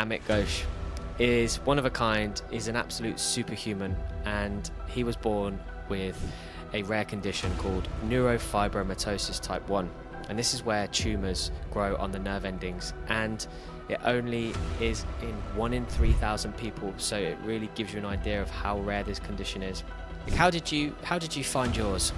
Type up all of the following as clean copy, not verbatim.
Amit Ghose is one of a kind, is an absolute superhuman, and he was born with a rare condition called Neurofibromatosis Type 1. And this is where tumours grow on the nerve endings, and it only is in 1 in 3,000 people, so it really gives you an idea of how rare this condition is. How did you find yours?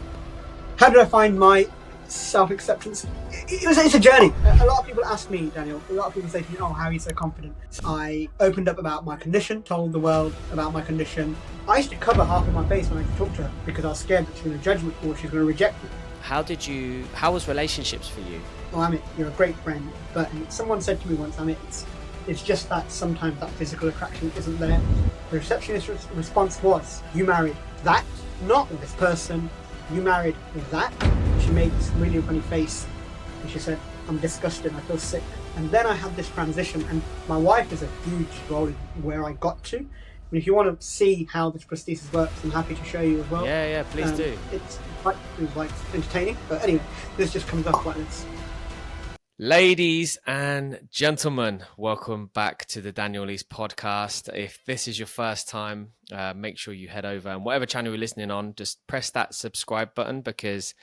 How did I find my self-acceptance? It's a journey. A lot of people ask me, Daniel, a lot of people say to me, oh, how are you so confident? I opened up about my condition, told the world about my condition. I used to cover half of my face when I talked to her because I was scared that she was going to judge me or she was going to reject me. How was relationships for you? Oh, Amit, you're a great friend, but someone said to me once, Amit, it's just that sometimes that physical attraction isn't there. The receptionist's response was, you married that, not this person. You married that. She made this really funny face and she said, I'm disgusted, I feel sick. And then I had this transition, and my wife is a huge role in where I got to. And if you want to see how this prosthesis works, I'm happy to show you as well. Yeah, please do. It's quite entertaining, but anyway, this just comes up like this. Ladies and gentlemen, welcome back to the Daniel Lees podcast. If this is your first time, make sure you head over, and whatever channel you're listening on, just press that subscribe button, because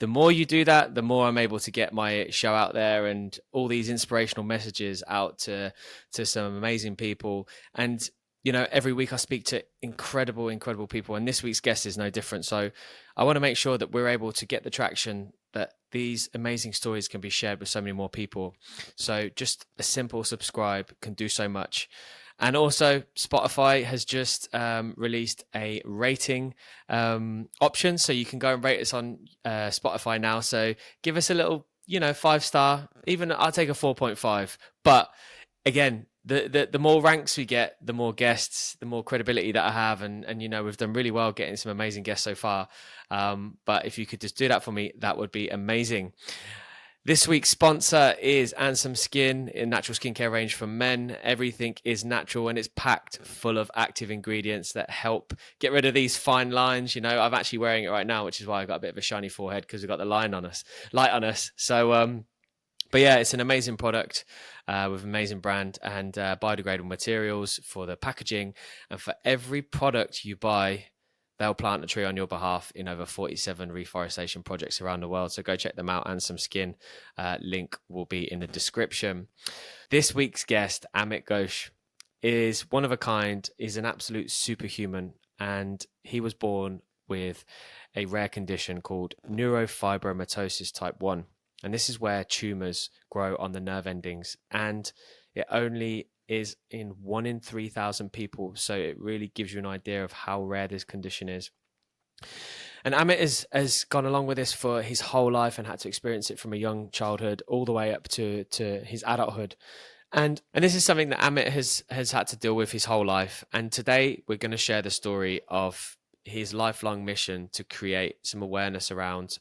the more you do that, the more I'm able to get my show out there and all these inspirational messages out to some amazing people. And every week I speak to incredible people, and this week's guest is no different. So I want to make sure that we're able to get the traction that these amazing stories can be shared with so many more people. So just a simple subscribe can do so much. And also Spotify has just released a rating option. So you can go and rate us on Spotify now. So give us a little, 5-star, even I'll take a 4.5. But again, the more ranks we get, the more guests, the more credibility that I have. And we've done really well getting some amazing guests so far. But if you could just do that for me, that would be amazing. This week's sponsor is Ansem Skin, a natural skincare range for men. Everything is natural and it's packed full of active ingredients that help get rid of these fine lines. I'm actually wearing it right now, which is why I got a bit of a shiny forehead, because we've got the light on us. So, but yeah, it's an amazing product with an amazing brand and biodegradable materials for the packaging. And for every product you buy, they'll plant a tree on your behalf in over 47 reforestation projects around the world. So go check them out. And some skin link will be in the description. This week's guest, Amit Ghose, is one of a kind, is an absolute superhuman. And he was born with a rare condition called Neurofibromatosis Type 1. And this is where tumours grow on the nerve endings. And it only is in 1 in 3,000 people. So it really gives you an idea of how rare this condition is. And Amit has gone along with this for his whole life and had to experience it from a young childhood all the way up to his adulthood. And this is something that Amit has had to deal with his whole life. And today we're going to share the story of his lifelong mission to create some awareness around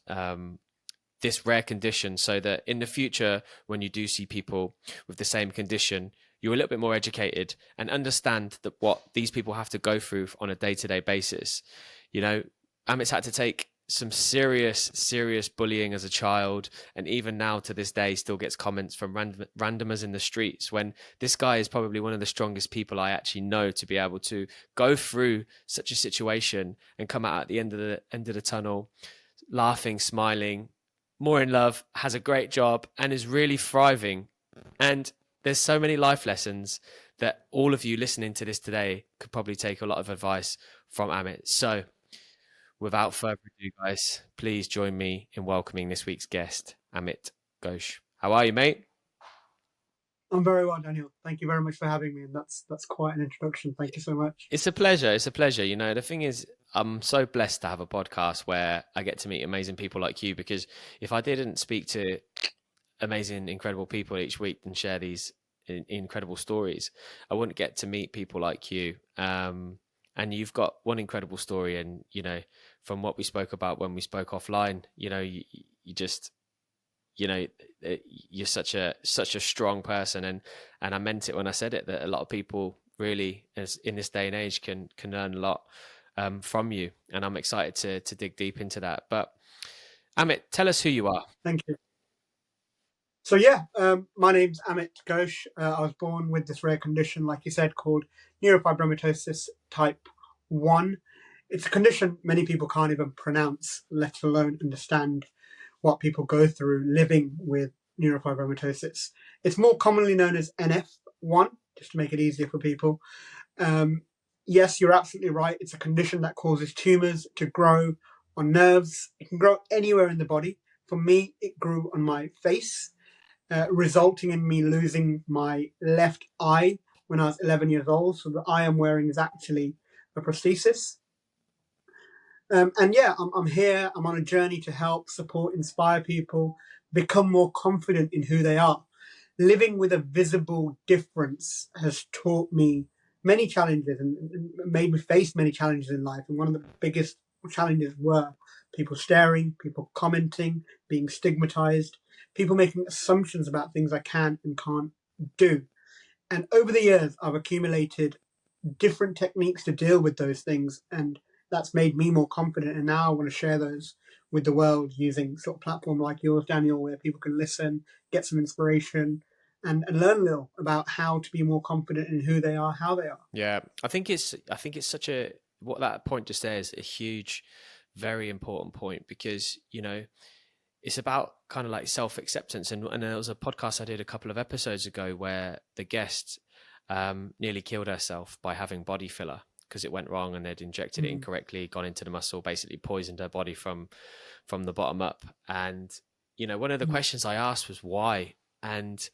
this rare condition, so that in the future, when you do see people with the same condition, you're a little bit more educated and understand that what these people have to go through on a day-to-day basis. Amit's had to take some serious bullying as a child, and even now to this day still gets comments from randomers in the streets, when this guy is probably one of the strongest people I actually know to be able to go through such a situation and come out at the end of the tunnel laughing, smiling, more in love, has a great job, and is really thriving. And there's so many life lessons that all of you listening to this today could probably take a lot of advice from Amit. So without further ado, guys, please join me in welcoming this week's guest, Amit Ghose. How are you, mate? I'm very well, Daniel. Thank you very much for having me. And that's quite an introduction. Thank you so much. It's a pleasure. The thing is, I'm so blessed to have a podcast where I get to meet amazing people like you, because if I didn't speak to amazing, incredible people each week and share these incredible stories, I wouldn't get to meet people like you. And you've got one incredible story. And, from what we spoke about when we spoke offline, you just, you're such a strong person. And I meant it when I said it, that a lot of people really, as in this day and age, can learn a lot from you, and I'm excited to dig deep into that. But Amit, tell us who you are. Thank you. So yeah, my name's Amit Ghose. I was born with this rare condition, like you said, called Neurofibromatosis Type 1. It's a condition many people can't even pronounce, let alone understand what people go through living with neurofibromatosis. It's more commonly known as NF1, just to make it easier for people. Um, yes, you're absolutely right. It's a condition that causes tumours to grow on nerves. It can grow anywhere in the body. For me, it grew on my face, resulting in me losing my left eye when I was 11 years old. So the eye I'm wearing is actually a prosthesis. And yeah, I'm here. I'm on a journey to help, support, inspire people become more confident in who they are. Living with a visible difference has taught me many challenges and made me face many challenges in life. And one of the biggest challenges were people staring, people commenting, being stigmatized, people making assumptions about things I can and can't do. And over the years, I've accumulated different techniques to deal with those things, and that's made me more confident. And now I want to share those with the world using sort of platform like yours, Daniel, where people can listen, get some inspiration, and learn a little about how to be more confident in who they are, how they are. Yeah, I think it's such a what that point just there is a huge, very important point because it's about kind of like self acceptance. And there was a podcast I did a couple of episodes ago where the guest nearly killed herself by having body filler because it went wrong and they'd injected it incorrectly, gone into the muscle, basically poisoned her body from the bottom up. And one of the questions I asked was why. And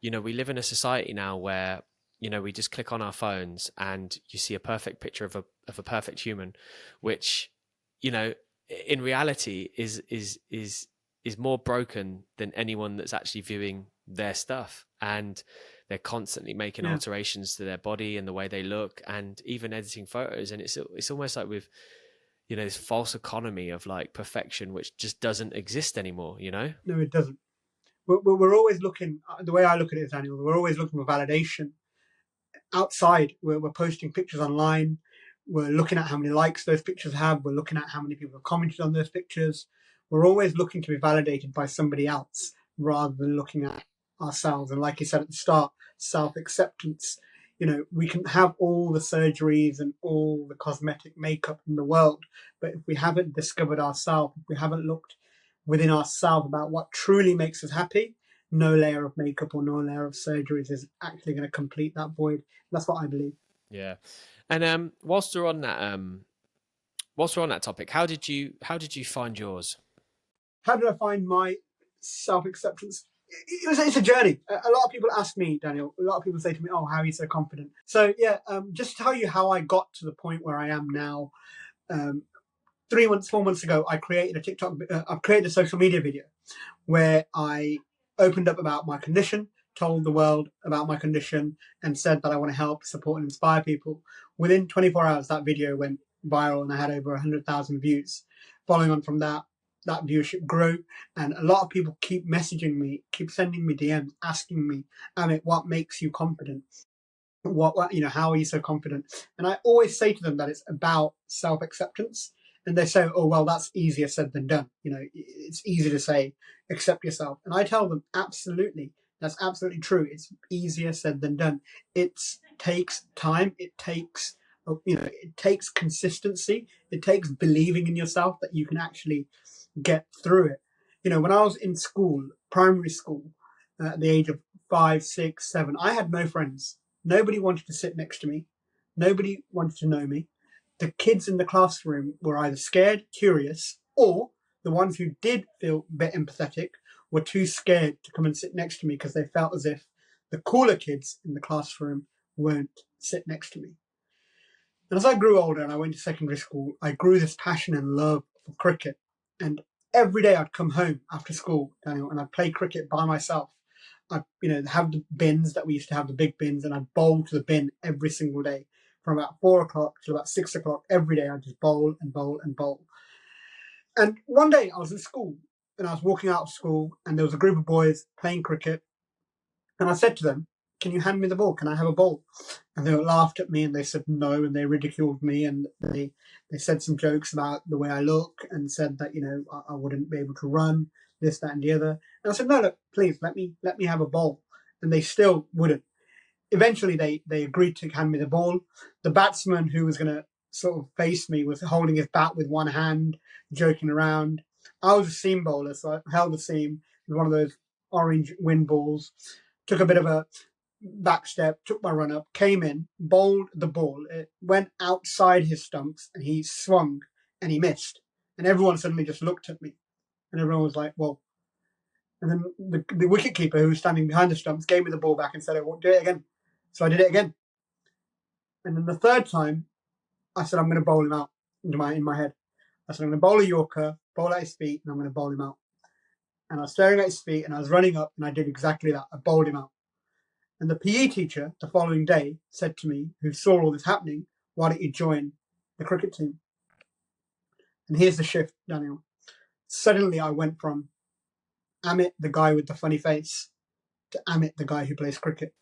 we live in a society now where we just click on our phones and you see a perfect picture of a perfect human, which in reality is more broken than anyone that's actually viewing their stuff. And they're constantly making alterations to their body and the way they look and even editing photos. And it's almost like with, this false economy of like perfection, which just doesn't exist anymore, No, it doesn't. We're always looking, the way I look at it, Daniel, we're always looking for validation outside. We're posting pictures online. We're looking at how many likes those pictures have. We're looking at how many people have commented on those pictures. We're always looking to be validated by somebody else rather than looking at ourselves. And like you said at the start, self-acceptance. We can have all the surgeries and all the cosmetic makeup in the world, but if we haven't discovered ourselves, if we haven't looked within ourselves about what truly makes us happy, no layer of makeup or no layer of surgeries is actually going to complete that void. That's what I believe. Yeah. And whilst we're on that topic, how did you find yours? How did I find my self-acceptance? It's a journey. A lot of people ask me, Daniel, a lot of people say to me, oh, how are you so confident? So yeah, just to tell you how I got to the point where I am now. 3 months, 4 months ago, I created a I've created a social media video where I opened up about my condition, told the world about my condition, and said that I want to help, support, and inspire people. Within 24 hours, that video went viral and I had over 100,000 views. Following on from that, that viewership grew, and a lot of people keep messaging me, keep sending me DMs, asking me, Amit, what makes you confident? How are you so confident? And I always say to them that it's about self-acceptance. And they say, oh, well, that's easier said than done. It's easy to say, accept yourself. And I tell them, absolutely, that's absolutely true. It's easier said than done. It takes time. It takes consistency. It takes believing in yourself that you can actually get through it. When I was in school, primary school, at the age of 5, 6, 7, I had no friends. Nobody wanted to sit next to me. Nobody wanted to know me. The kids in the classroom were either scared, curious, or the ones who did feel a bit empathetic were too scared to come and sit next to me because they felt as if the cooler kids in the classroom won't sit next to me. And as I grew older and I went to secondary school, I grew this passion and love for cricket. And every day I'd come home after school, Daniel, and I'd play cricket by myself. I'd have the bins that we used to have, the big bins, and I'd bowl to the bin every single day. From about 4 o'clock to about 6 o'clock every day, I'd just bowl and bowl and bowl. And one day I was in school and I was walking out of school and there was a group of boys playing cricket. And I said to them, can you hand me the ball? Can I have a ball? And they laughed at me and they said no, and they ridiculed me and they said some jokes about the way I look and said that, I wouldn't be able to run. this, that, and the other. And I said, no, look, please let me have a bowl. And they still wouldn't. Eventually, they agreed to hand me the ball. The batsman who was going to sort of face me was holding his bat with one hand, joking around. I was a seam bowler, so I held the seam with one of those orange wind balls, took a bit of a back step, took my run up, came in, bowled the ball. It went outside his stumps and he swung and he missed. And everyone suddenly just looked at me. And everyone was like, well. And then the wicketkeeper who was standing behind the stumps gave me the ball back and said, I won't do it again. So I did it again. And then the third time, I said, I'm going to bowl him out in my head. I said, I'm going to bowl a Yorker, bowl at his feet, and I'm going to bowl him out. And I was staring at his feet and I was running up and I did exactly that. I bowled him out. And the PE teacher the following day said to me, who saw all this happening, why don't you join the cricket team? And here's the shift, Daniel. Suddenly I went from Amit, the guy with the funny face, to Amit, the guy who plays cricket.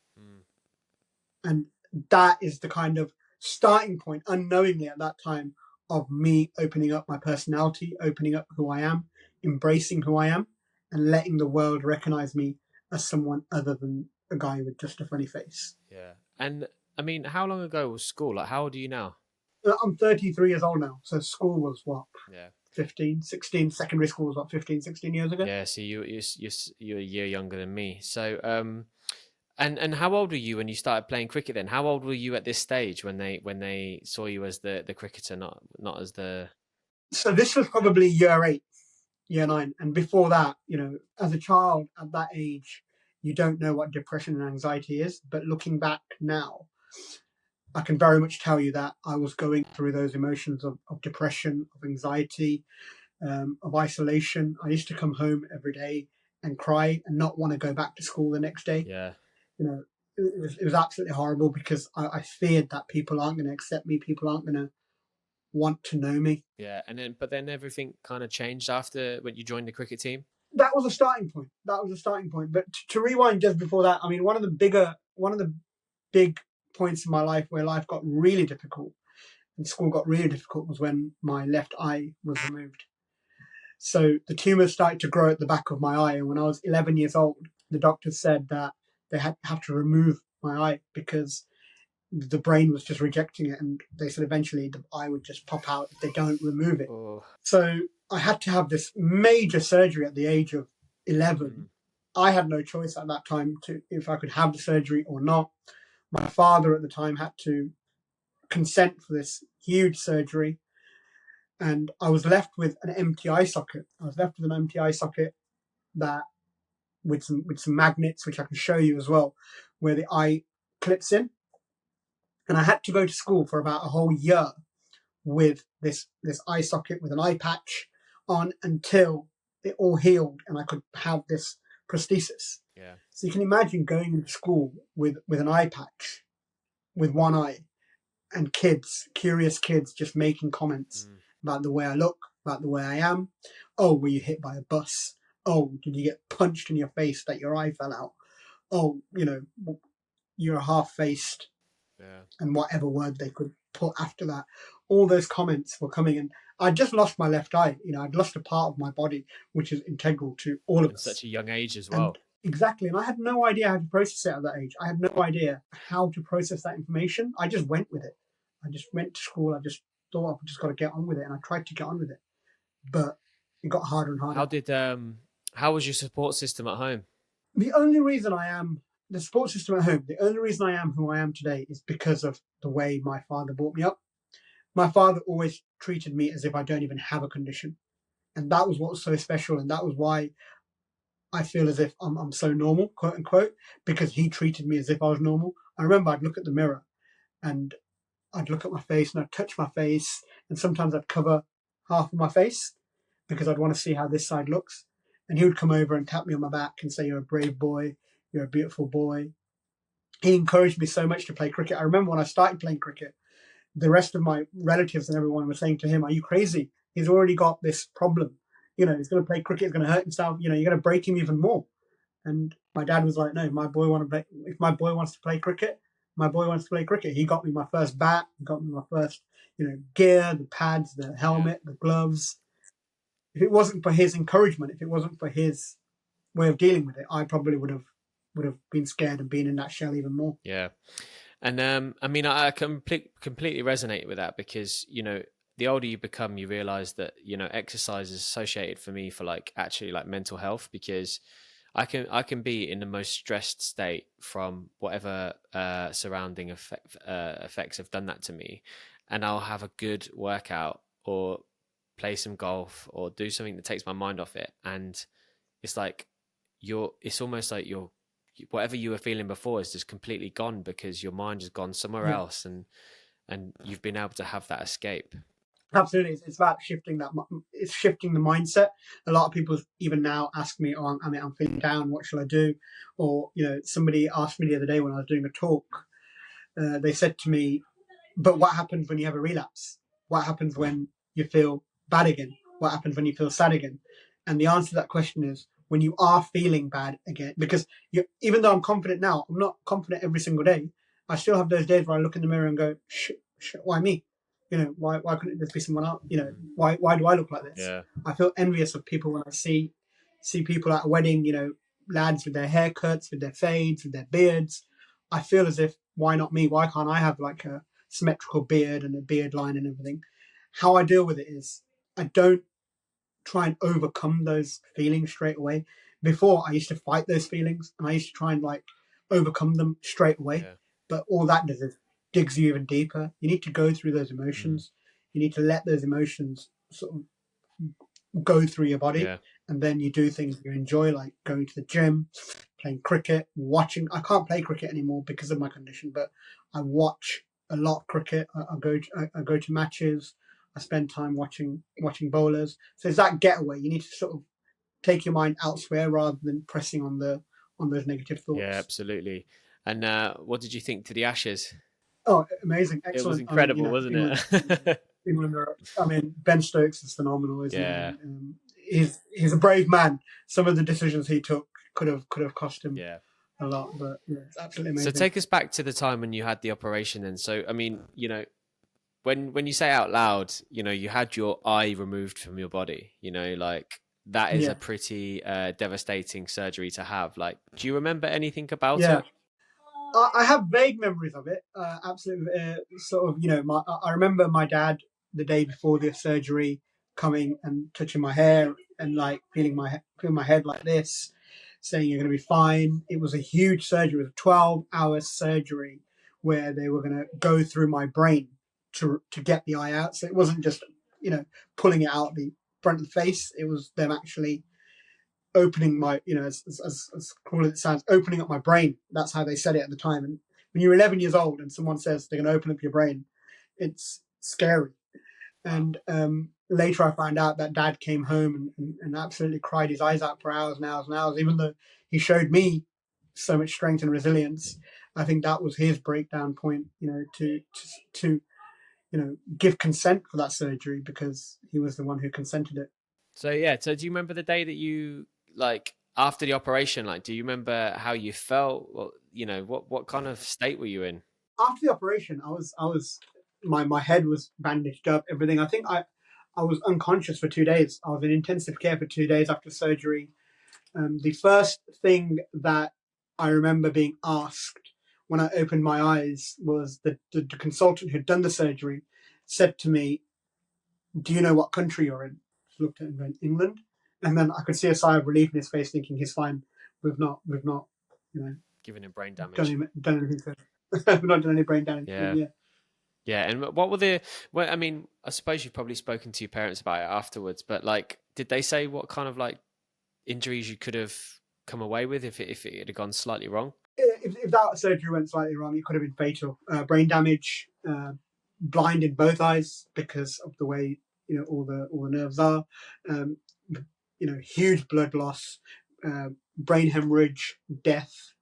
And that is the kind of starting point, unknowingly at that time, of me opening up my personality, opening up who I am, embracing who I am, and letting the world recognize me as someone other than a guy with just a funny face. Yeah. And I mean, how long ago was school? Like, how old are you now? I'm 33 years old now. So school was what? Yeah. 15, 16. Secondary school was what, 15, 16 years ago? Yeah. So you're a year younger than me. So, and how old were you when you started playing cricket then? How old were you at this stage when they saw you as the cricketer, not as the... So this was probably year 8, year 9. And before that, as a child at that age, you don't know what depression and anxiety is. But looking back now, I can very much tell you that I was going through those emotions of depression, of anxiety, of isolation. I used to come home every day and cry and not want to go back to school the next day. Yeah. It was absolutely horrible because I feared that people aren't going to accept me. People aren't going to want to know me. Yeah. But then everything kind of changed after when you joined the cricket team. That was a starting point. But to rewind just before that, I mean, one of the big points in my life where life got really difficult and school got really difficult was when my left eye was removed. So the tumour started to grow at the back of my eye. And when I was 11 years old, the doctors said that they have to remove my eye because the brain was just rejecting it. And they said eventually the eye would just pop out if they don't remove it. Oh. So I had to have this major surgery at the age of 11. I had no choice at that time if I could have the surgery or not. My father at the time had to consent for this huge surgery. And I was left with an empty eye socket. That with some magnets, which I can show you as well, where the eye clips in. And I had to go to school for about a whole year with this eye socket with an eye patch on until it all healed and I could have this prosthesis. Yeah. So you can imagine going into school with an eye patch with one eye and curious kids just making comments about the way I look, about the way I am. Oh, were you hit by a bus? Oh, did you get punched in your face that your eye fell out? Oh, you're half-faced. Yeah. And whatever word they could put after that. All those comments were coming in. I just lost my left eye. I'd lost a part of my body, which is integral to all of us. At such a young age as well. Exactly. And I had no idea how to process it at that age. I had no idea how to process that information. I just went with it. I just went to school. I just thought I've just got to get on with it. And I tried to get on with it. But it got harder and harder. How was your support system at home? The only reason the support system at home, the only reason I am who I am today is because of the way my father brought me up. My father always treated me as if I don't even have a condition. And that was what was so special. And that was why I feel as if I'm so normal, quote unquote, because he treated me as if I was normal. I remember I'd look at the mirror and I'd look at my face and I'd touch my face. And sometimes I'd cover half of my face because I'd want to see how this side looks. And he would come over and tap me on my back and say, you're a brave boy. You're a beautiful boy. He encouraged me so much to play cricket. I remember when I started playing cricket, the rest of my relatives and everyone were saying to him, are you crazy? He's already got this problem. He's going to play cricket, he's going to hurt himself. You're going to break him even more. And my dad was like, no, if my boy wants to play cricket, my boy wants to play cricket. He got me my first bat. He got me my first, gear, the pads, the helmet, the gloves. if it wasn't for his encouragement, if it wasn't for his way of dealing with it, I probably would have been scared and been in that shell even more. Yeah. And I mean, I completely resonate with that because, you know, the older you become, you realize that, you know, exercise is associated for me for like actually like mental health, because I can be in the most stressed state from whatever surrounding effects have done that to me, and I'll have a good workout or play some golf or do something that takes my mind off it, and it's like it's almost like whatever you were feeling before is just completely gone because your mind has gone somewhere Yeah. else, and you've been able to have that escape. Absolutely, it's about shifting that. It's shifting the mindset. A lot of people even now ask me, "Oh, I'm feeling down. What shall I do?" Or somebody asked me the other day when I was doing a talk. They said to me, "But what happens when you have a relapse? What happens when you feel bad again? What happens when you feel sad again?" And the answer to that question is when you are feeling bad again. Because even though I'm confident now, I'm not confident every single day. I still have those days where I look in the mirror and go, why me? Why couldn't this be someone else? Why do I look like this? Yeah. I feel envious of people when I see people at a wedding, lads with their haircuts, with their fades, with their beards. I feel as if, why not me? Why can't I have like a symmetrical beard and a beard line and everything? How I deal with it is I don't try and overcome those feelings straight away. Before, I used to fight those feelings and I used to try and like overcome them straight away. Yeah. But all that does is digs you even deeper. You need to go through those emotions. You need to let those emotions sort of go through your body, Yeah. and then you do things you enjoy, like going to the gym, playing cricket, watching. I can't play cricket anymore because of my condition, but I watch a lot of cricket. I go to matches. I spend time watching bowlers. So it's that getaway. You need to sort of take your mind elsewhere rather than pressing on those negative Yeah, thoughts. absolutely. And what did you think to the Ashes? Oh, amazing, It was excellent. I mean, incredible, wasn't England. it? England are. I mean, Ben Stokes is phenomenal, isn't he? Yeah. And he's a brave man. Some of the decisions he took could have cost him Yeah. a lot, but yeah, it's absolutely So amazing. take us back to the time when you had the operation then. So I mean, you know, when you say out loud, you know, you had your eye removed from your body, you know, like that is a Yeah, pretty devastating surgery to have. Like, do you remember anything about yeah. it? I have vague memories of it. Absolutely, sort of. I remember my dad the day before the surgery coming and touching my hair and like feeling my head like this, saying you're going to be fine. It was a huge surgery. It was a 12-hour surgery where they were going to go through my brain to get the eye out. So it wasn't just pulling it out the front of the face. It was them actually opening my, as cool as it sounds, opening up my brain. That's how they said it at the time. And when you're 11 years old and someone says they're going to open up your brain, it's scary. Wow. And later I found out that dad came home and absolutely cried his eyes out for hours and hours and hours, even though he showed me so much strength and resilience. I think that was his breakdown point, to give consent for that surgery because he was the one who consented it. So yeah, so do you remember the day that you like after the operation? Like, do you remember how you felt? Well, you know, what kind of state were you in? After the operation, I was my head was bandaged up, everything. I think I was unconscious for 2 days. I was in intensive care for 2 days after surgery. The first thing that I remember being asked when I opened my eyes was the consultant who'd done the surgery said to me, "Do you know what country you're in?" I looked at him and went, "England." And then I could see a sigh of relief in his face, thinking he's fine. We've not, you know, Giving him brain damage. done anything to we've not done any brain damage to him. Yeah. Yeah. Yeah, and what were the? Well, I mean, I suppose you've probably spoken to your parents about it afterwards, but like, did they say what kind of like injuries you could have come away with if it had gone slightly wrong? If that surgery went slightly wrong, it could have been fatal. Brain damage, blind in both eyes because of the way all the nerves are. Um, Huge blood loss, brain hemorrhage, death.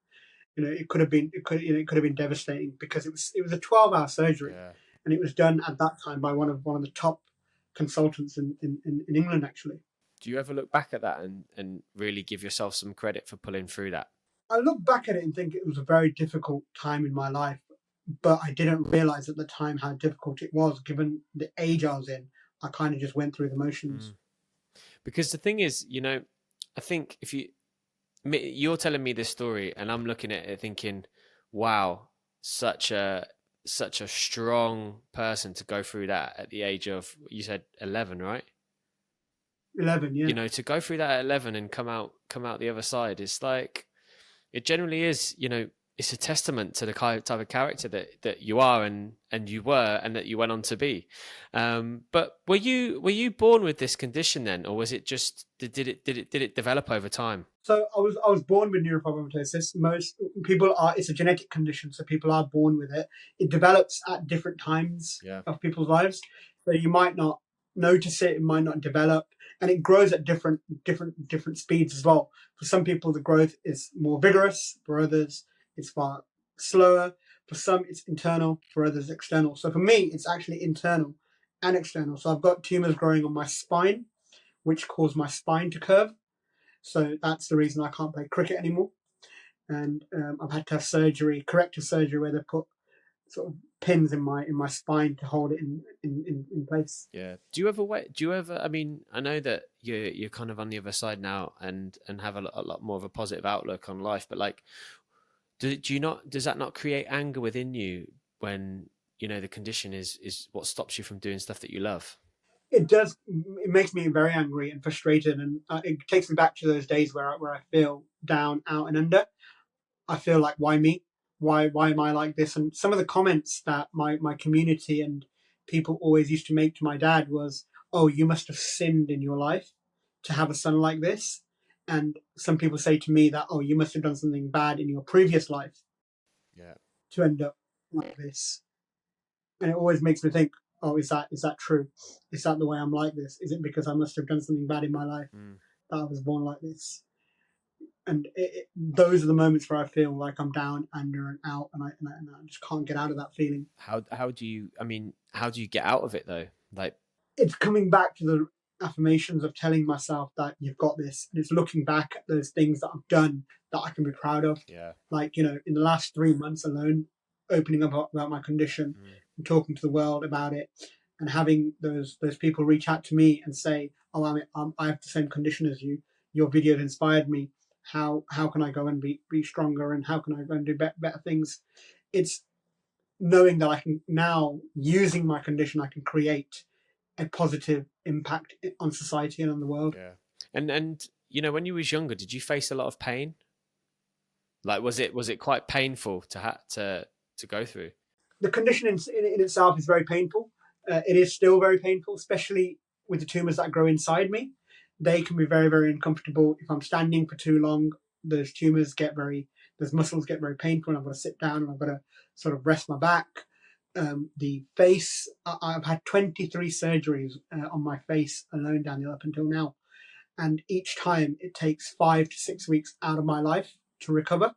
It could have been devastating because it was a 12-hour surgery, Yeah. and it was done at that time by one of the top consultants in England actually. Do you ever look back at that and really give yourself some credit for pulling through that? I look back at it and think it was a very difficult time in my life, but I didn't realize at the time how difficult it was given the age I was in. I kind of just went through the motions. Mm. Because the thing is, I think if you're telling me this story and I'm looking at it thinking, wow, such a such a strong person to go through that at the age of, you said 11, right? 11, yeah. To go through that at 11 and come out the other side, it's like, it generally is, it's a testament to the type of character that you are, and you were, and that you went on to be. But were you born with this condition then, or was it just, did it develop over time? So I was born with neurofibromatosis. Most people are, it's a genetic condition, so people are born with it. It develops at different times Yeah. of people's lives. So you might not notice it, it might not develop, and it grows at different speeds as well. For some people the growth is more vigorous, for others it's far slower. For some it's internal, for others external. So for me it's actually internal and external. So I've got tumors growing on my spine, which cause my spine to curve. So that's the reason I can't play cricket anymore. And I've had to have surgery, corrective surgery, where they put sort of pins in my spine to hold it in place. Yeah. Do you ever? I mean, I know that you're kind of on the other side now, and have a lot more of a positive outlook on life. But like, do you not? Does that not create anger within you when the condition is what stops you from doing stuff that you love? It does. It makes me very angry and frustrated, and it takes me back to those days where I feel down, out, and under. I feel like, why me? Why am I like this? And some of the comments that my community and people always used to make to my dad was, "Oh, you must have sinned in your life to have a son like this." And some people say to me that, "Oh, you must have done something bad in your previous life Yeah. to end up like this." And it always makes me think, "Oh, is that true? Is that the way I'm like this? Is it because I must have done something bad in my life Mm. that I was born like this?" And those are the moments where I feel like I'm down, under, and out, and I just can't get out of that feeling. How do you? I mean, how do you get out of it though? Like, It's coming back to the affirmations of telling myself that you've got this, and it's looking back at those things that I've done that I can be proud of. yeah. Like, in the last 3 months alone, opening up about my condition Mm. and talking to the world about it, and having those people reach out to me and say, "Oh, I have the same condition as you. Your videos inspired me. How can I go and be stronger, and how can I go and do better things?" It's knowing that I can now, using my condition, I can create a positive impact on society and on the world. Yeah. And when you was younger, did you face a lot of pain? Like, was it quite painful to go through? The condition in itself is very painful. It is still very painful, especially with the tumors that grow inside me. They can be very, very uncomfortable. If I'm standing for too long, those muscles get very painful, and I've got to sit down and I've got to sort of rest my back. The face, I've had 23 surgeries on my face alone, Daniel, up until now. And each time it takes 5 to 6 weeks out of my life to recover.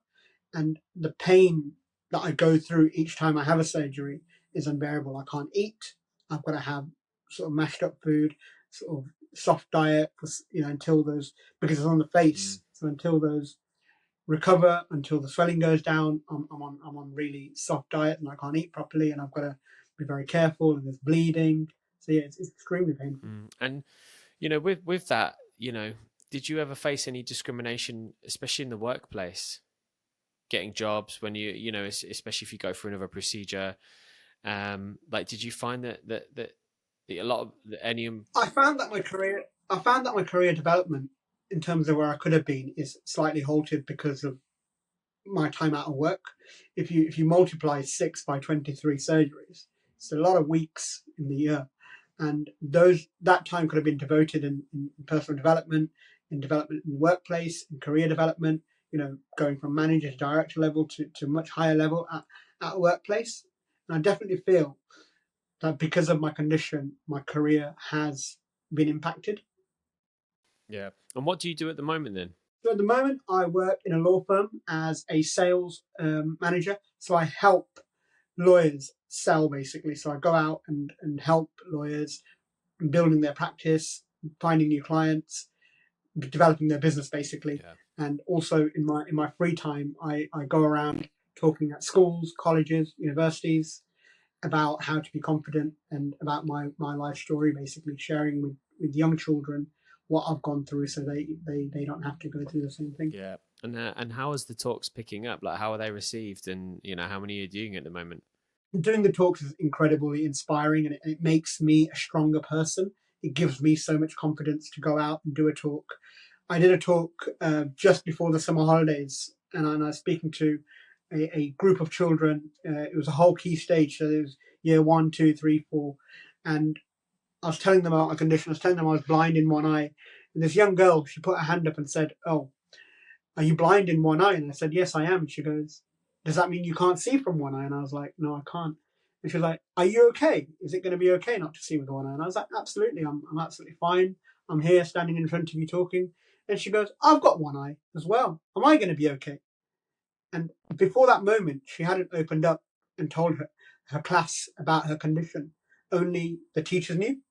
And the pain that I go through each time I have a surgery is unbearable. I can't eat. I've got to have sort of mashed up food, sort of soft diet, until those, because it's on the face. Mm. So until those recover, until the swelling goes down, I'm on really soft diet, and I can't eat properly, and I've got to be very careful, and there's bleeding. So yeah, it's extremely painful. Mm. And with that, did you ever face any discrimination, especially in the workplace, getting jobs when especially if you go for another procedure? Like, did you find that a lot of any? I found that my career development, in terms of where I could have been, is slightly halted because of my time out of work. If you multiply 6 by 23 surgeries, it's a lot of weeks in the year, and that time could have been devoted in personal development, in development in the workplace, in career development. Going from manager to director level to much higher level at a workplace. And I definitely feel that because of my condition, my career has been impacted. Yeah. And what do you do at the moment then? So at the moment, I work in a law firm as a sales manager. So I help lawyers sell, basically. So I go out and help lawyers in building their practice, finding new clients, developing their business, basically. Yeah. And also in my free time, I go around talking at schools, colleges, universities about how to be confident, and about my life story, basically sharing with young children what I've gone through, so they don't have to go through the same thing. Yeah. And how is the talks picking up? Like, how are they received? And, you know, how many are you doing at the moment? Doing the talks is incredibly inspiring, and it makes me a stronger person. It gives me so much confidence to go out and do a talk. I did a talk just before the summer holidays, and I was speaking to a group of children. It was a whole key stage, so it was year 1, 2, 3, 4, and I was telling them about my condition. I was telling them I was blind in one eye, and this young girl, she put her hand up and said, "Oh, are you blind in one eye?" And I said, "Yes, I am." And she goes, "Does that mean you can't see from one eye?" And I was like, "No, I can't." And she was like, "Are you okay? Is it going to be okay not to see with one eye?" And I was like, "Absolutely, I'm absolutely fine. I'm here standing in front of you talking." And she goes, "I've got one eye as well. Am I going to be okay?" And before that moment, she hadn't opened up and told her class about her condition. Only the teachers knew.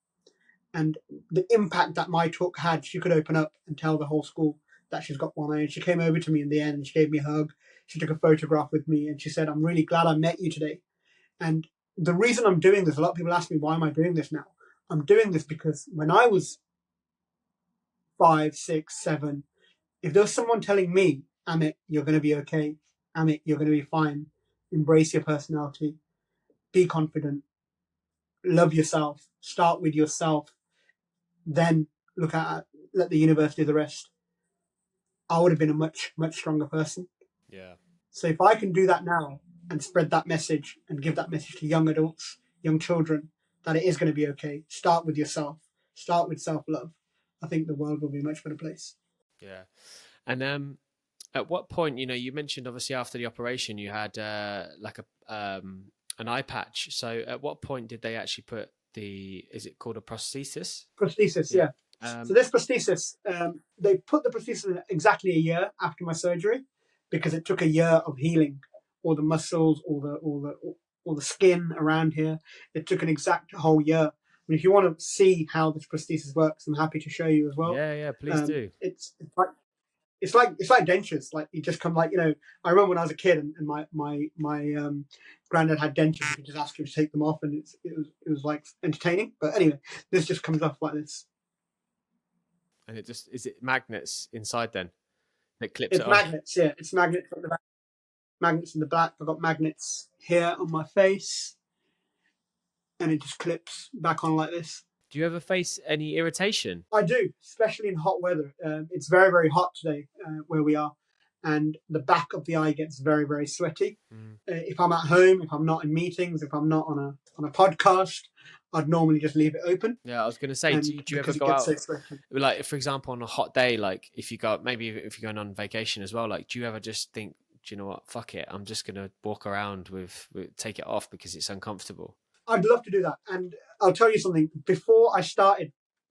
And the impact that my talk had, she could open up and tell the whole school that she's got one eye. And she came over to me in the end, and she gave me a hug. She took a photograph with me, and she said, "I'm really glad I met you today." And the reason I'm doing this, a lot of people ask me, why am I doing this now? I'm doing this because when I was 5, 6, 7, if there was someone telling me, "Amit, you're going to be okay. Amit, you're going to be fine. Embrace your personality. Be confident. Love yourself. Start with yourself. Then let the universe do the rest," I would have been a much, much stronger person. Yeah. So if I can do that now and spread that message and give that message to young adults, young children, that it is going to be okay. Start with yourself. Start with self-love. I think the world will be a much better place. Yeah. And at what point, you know, you mentioned obviously after the operation you had like an eye patch. So at what point did they actually put is it called a prosthesis? Prosthesis, Yeah. yeah. So this prosthesis, they put the prosthesis in exactly a year after my surgery, because it took a year of healing all the muscles, all the skin around here. It took an exact whole year. I mean, if you want to see how this prosthesis works, I'm happy to show you as well. Yeah, please do. It's like dentures. Like, you just come, like, I remember when I was a kid, and my granddad had dentures. You could just ask him to take them off, and it was like entertaining. But anyway, this just comes off like this. And is it magnets inside then? It clips It's it on. magnets, yeah. It's magnets on the back, magnets in the back. I've got magnets here on my face, and it just clips back on like this. Do you ever face any irritation? I do, especially in hot weather. It's very, very hot today where we are, and the back of the eye gets very, very sweaty. If I'm at home, if I'm not in meetings, if I'm not on a podcast, I'd normally just leave it open. Yeah, I was going to say, do you ever go out, so like, for example, on a hot day, like if you go, maybe if you're going on vacation as well, like, do you ever just think, do you know what, fuck it, I'm just going to walk around with take it off because it's uncomfortable? I'd love to do that. And I'll tell you something, before I started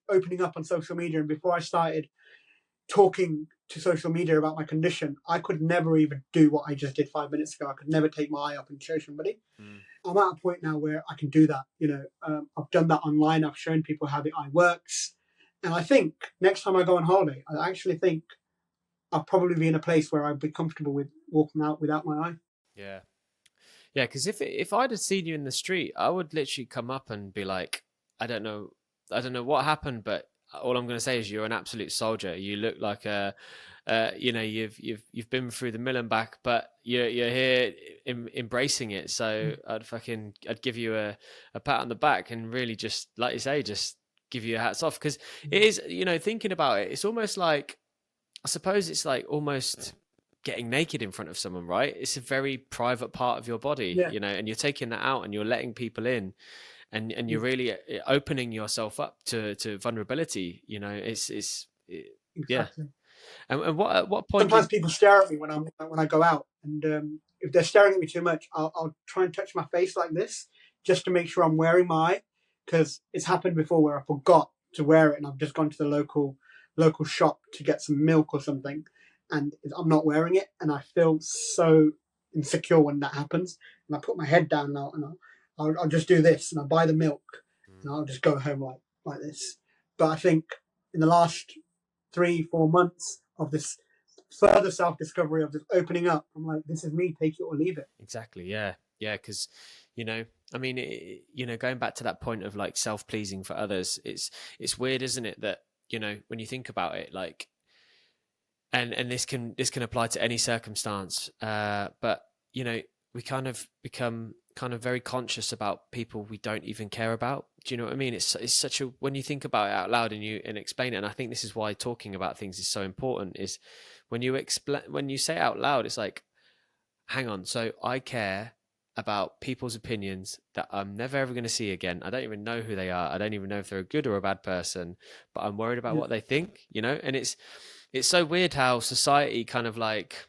opening up on social media, and before I started talking to social media about my condition, I could never even do what I just did 5 minutes ago. I could never take my eye up and show somebody. I'm at a point now where I can do that. I've done that online. I've shown people how the eye works. And I think next time I go on holiday, I actually think I'll probably be in a place where I'd be comfortable with walking out without my eye. Yeah. Yeah, because if I'd have seen you in the street, I would literally come up and be like, I don't know what happened, but all I'm going to say is you're an absolute soldier. You look like you've been through the mill and back, but you're here embracing it. So I'd give you a pat on the back and really just, like you say, just give you a hats off, because it is, thinking about it, it's almost like, I suppose it's like almost getting naked in front of someone, right? It's a very private part of your body, and you're taking that out and you're letting people in, and you're really opening yourself up to vulnerability. Yeah. And at what point? Sometimes people stare at me when I go out, and if they're staring at me too much, I'll try and touch my face like this, just to make sure I'm wearing my eye, because it's happened before where I forgot to wear it, and I've just gone to the local shop to get some milk or something, and I'm not wearing it, and I feel so insecure when that happens. And I put my head down now, and I'll just do this, and I'll buy the milk, and I'll just go home like this. But I think in the last 3-4 months of this further self-discovery, of this opening up, I'm like, this is me, take it or leave it. Exactly. Yeah, because I mean, going back to that point of like self-pleasing for others, it's weird, isn't it, that when you think about it, like, and this can apply to any circumstance, but we kind of become kind of very conscious about people we don't even care about. Do you know what I mean? It's such a, when you think about it out loud and explain it, and I think this is why talking about things is so important, is when you say it out loud, it's like, hang on, so I care about people's opinions that I'm never ever going to see again. I don't even know who they are. I don't even know if they're a good or a bad person, but I'm worried about Yeah. what they think, and it's so weird how society kind of like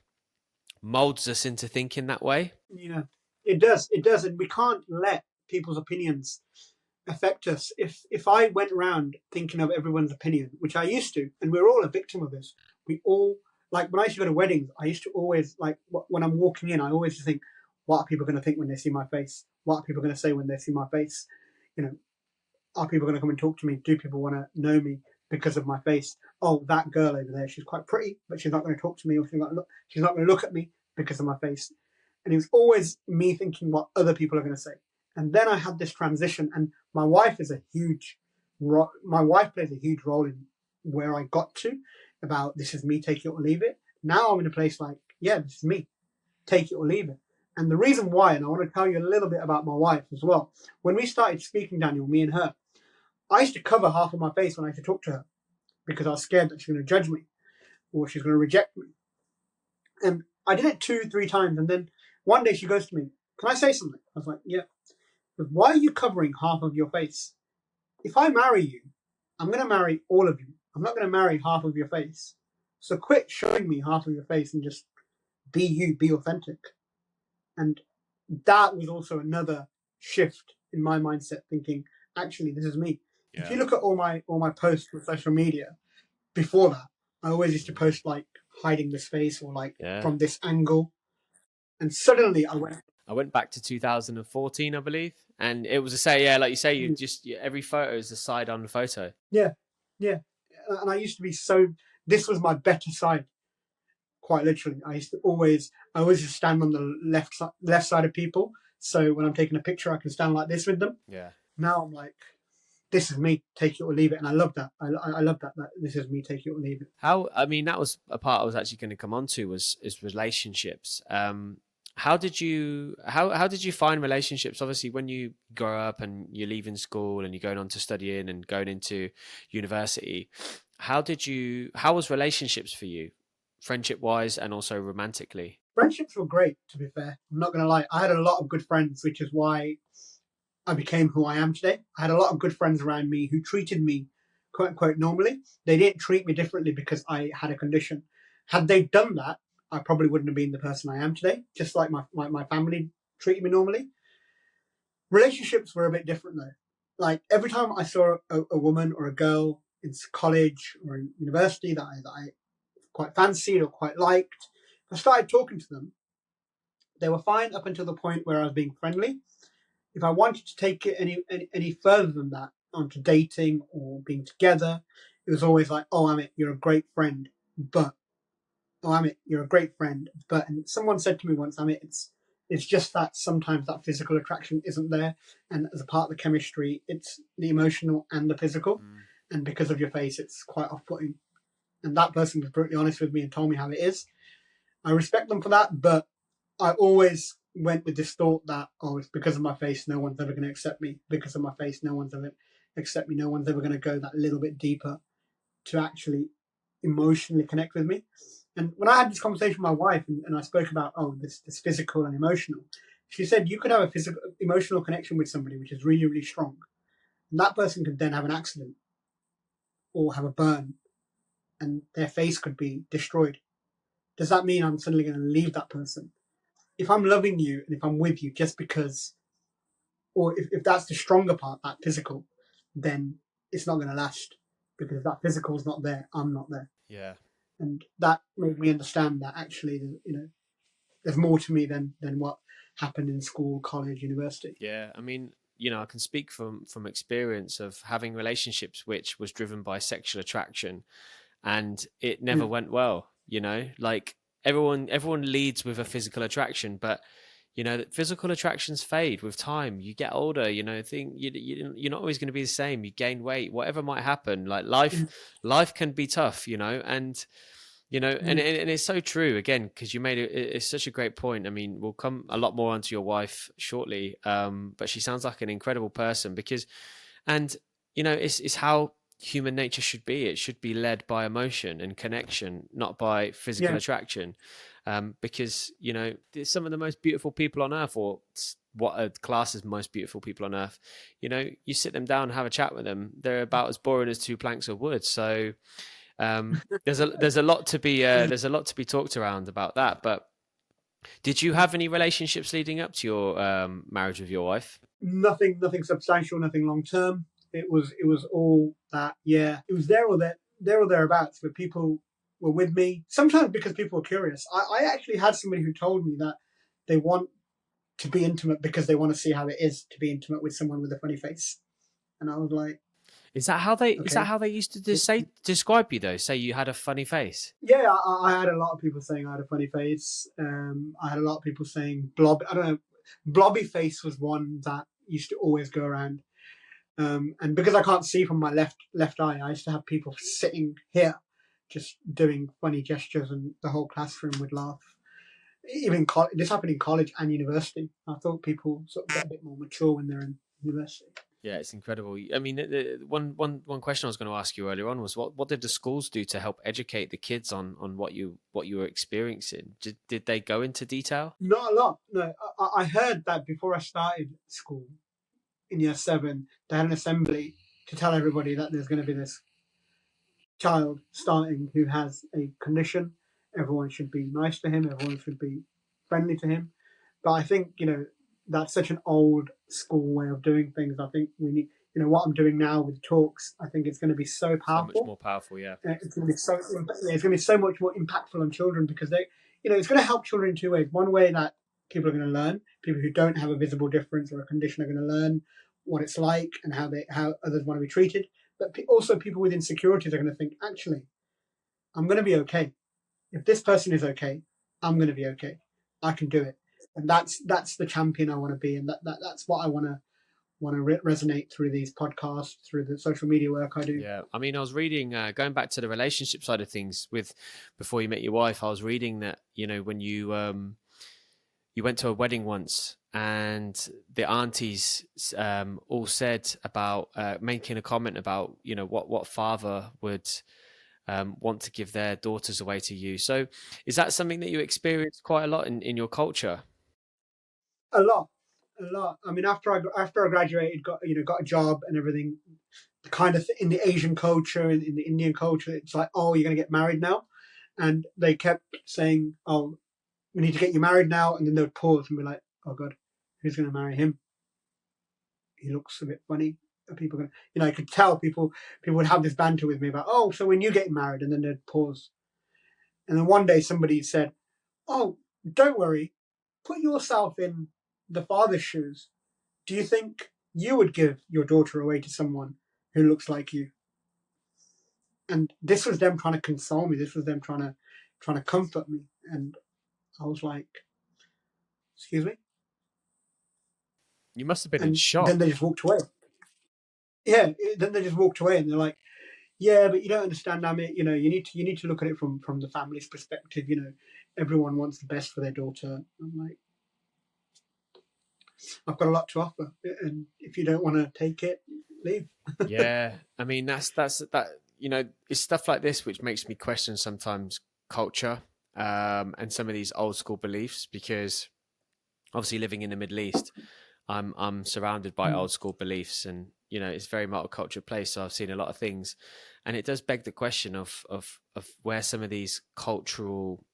molds us into thinking that way. Yeah, it does. It does, and we can't let people's opinions affect us. If I went around thinking of everyone's opinion, which I used to, and we're all a victim of this. We all, like, when I used to go to weddings, I used to always, like, when I'm walking in, I always think, what are people going to think when they see my face? What are people going to say when they see my face? You know, are people going to come and talk to me? Do people want to know me because of my face? Oh, that girl over there, she's quite pretty, but she's not going to talk to me, or she's not going to look at me because of my face. And it was always me thinking what other people are going to say. And then I had this transition, and my wife plays a huge role in where I got to, about this is me, take it or leave it. Now I'm in a place like, yeah, this is me, take it or leave it. And the reason why, and I want to tell you a little bit about my wife as well. When we started speaking, Daniel, me and her, I used to cover half of my face when I used to talk to her because I was scared that she's going to judge me or she's going to reject me. And I did it 2-3 times, and then one day she goes to me, "Can I say something?" I was like, "Yeah." But why are you covering half of your face? If I marry you, I'm going to marry all of you. I'm not going to marry half of your face. So quit showing me half of your face and just be you, be authentic. And that was also another shift in my mindset, thinking, actually, this is me. If you look at all my posts with social media before that, I always used to post like hiding this face or like Yeah. from this angle. And suddenly I went back to 2014, I believe, and it was the same. Yeah, like you say, every photo is a side on the photo. Yeah, yeah. And I used to be this was my better side, quite literally. I always just stand on the left side of people. So when I'm taking a picture, I can stand like this with them. Yeah. Now I'm like, this is me, take it or leave it. And I love that. I love that this is me, take it or leave it. I mean, that was a part I was actually going to come on to, is relationships. How did you find relationships? Obviously, when you grow up and you're leaving school and you're going on to studying and going into university, how was relationships for you, friendship wise and also romantically? Friendships were great, to be fair. I'm not going to lie. I had a lot of good friends, which is why I became who I am today. I had a lot of good friends around me who treated me, quote unquote, normally. They didn't treat me differently because I had a condition. Had they done that, I probably wouldn't have been the person I am today, just like my family treated me normally. Relationships were a bit different though. Like every time I saw a woman or a girl in college or in university that I quite fancied or quite liked, I started talking to them. They were fine up until the point where I was being friendly. If I wanted to take it any further than that onto dating or being together, it was always like, "Oh, Amit, you're a great friend, but oh, Amit, you're a great friend, but." And someone said to me once, "Amit, it's just that sometimes that physical attraction isn't there, and as a part of the chemistry, it's the emotional and the physical, and because of your face, it's quite off-putting." And that person was brutally honest with me and told me how it is. I respect them for that, but I always went with this thought that, oh, it's because of my face, no one's ever going to accept me. Because of my face, no one's ever accept me. No one's ever going to go that little bit deeper to actually emotionally connect with me. And when I had this conversation with my wife and I spoke about, oh, this physical and emotional, she said you could have a physical, emotional connection with somebody which is really, really strong. And that person could then have an accident or have a burn and their face could be destroyed. Does that mean I'm suddenly going to leave that person? If I'm loving you and if I'm with you just because, or if that's the stronger part, that physical, then it's not going to last because if that physical is not there, I'm not there. Yeah. And that made me understand that actually, there's more to me than what happened in school, college, university. Yeah. I mean, I can speak from experience of having relationships which was driven by sexual attraction, and it never went well. Like everyone leads with a physical attraction, but that physical attractions fade with time. You get older, you're not always going to be the same. You gain weight, whatever might happen. Like Mm. life can be tough, and Yeah. and it's so true again, because you made it's such a great point. I mean, we'll come a lot more onto your wife shortly, but she sounds like an incredible person and it's how human nature should be. It should be led by emotion and connection, not by physical Yeah. attraction, because there's some of the most beautiful people on earth, or what are classed as most beautiful people on earth. You sit them down and have a chat with them, they're about as boring as two planks of wood. So there's a lot to be talked around about that. But did you have any relationships leading up to your marriage with your wife? Nothing substantial, nothing long term. It was all that. Yeah, it was there or thereabouts, where people were with me. Sometimes because people were curious. I actually had somebody who told me that they want to be intimate because they want to see how it is to be intimate with someone with a funny face, and I was like, Is that okay. how they used to describe you though? Say you had a funny face. Yeah, I had a lot of people saying I had a funny face. I had a lot of people saying blob. I don't know. Blobby face was one that used to always go around. And because I can't see from my left eye, I used to have people sitting here, just doing funny gestures, and the whole classroom would laugh. Even this happened in college and university. I thought people sort of get a bit more mature when they're in university. Yeah, it's incredible. I mean, one question I was going to ask you earlier on was what did the schools do to help educate the kids on what you were experiencing? Did they go into detail? Not a lot. No, I heard that before I started school in year 7, they had an assembly to tell everybody that there's going to be this child starting who has a condition. Everyone should be nice to him. Everyone should be friendly to him. But I think that's such an old school way of doing things. I think we need what I'm doing now with talks. I think it's going to be so So much powerful. more powerful, yeah. It's going to be it's going to be so much more impactful on children, because it's going to help children in two ways. One way, that people are going to learn. People who don't have a visible difference or a condition are going to learn what it's like and how others want to be treated. But also, people with insecurities are going to think, actually, I'm going to be okay. If this person is okay, I'm going to be okay. I can do it, and that's the champion I want to be, and that's what I want to resonate through these podcasts, through the social media work I do. Yeah, I mean, I was reading, going back to the relationship side of things before you met your wife. I was reading that when you went to a wedding once, and the aunties all said about making a comment about what father would want to give their daughters away to you. So is that something that you experience quite a lot in your culture? A lot, a lot. I mean, after I graduated, got a job and everything. Kind of in the Asian culture, in the Indian culture, it's like, oh, you're going to get married now, and they kept saying, oh, we need to get you married now, and then they would pause and be like, oh God, who's going to marry him? He looks a bit funny. Are people going to, I could tell people would have this banter with me about, oh, so when you get married, and then they'd pause. And then one day somebody said, oh, don't worry, put yourself in the father's shoes. Do you think you would give your daughter away to someone who looks like you? And this was them trying to console me. This was them trying to comfort me. And I was like, excuse me? You must have been in And then they shock. just walked away. Yeah, then they just walked away, and they're like, yeah, but you don't understand, Amit. You need to look at it from the family's perspective. Everyone wants the best for their daughter. I'm like, I've got a lot to offer, and if you don't want to take it, leave. Yeah, I mean that it's stuff like this which makes me question sometimes culture, and some of these old school beliefs, because obviously living in the Middle East, I'm surrounded by Mm. old school beliefs, and it's a very multicultural place, so I've seen a lot of things, and it does beg the question of where some of these cultural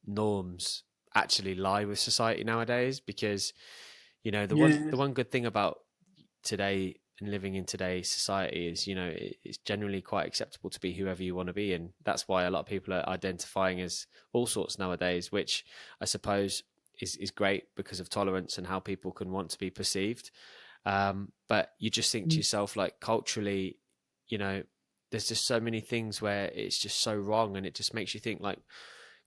norms actually lie with society nowadays, because Yeah, the one good thing about today and living in today's society is it's generally quite acceptable to be whoever you want to be, and that's why a lot of people are identifying as all sorts nowadays, which I suppose is great because of tolerance and how people can want to be perceived. But you just think to mm, yourself, like, culturally, there's just so many things where it's just so wrong, and it just makes you think, like,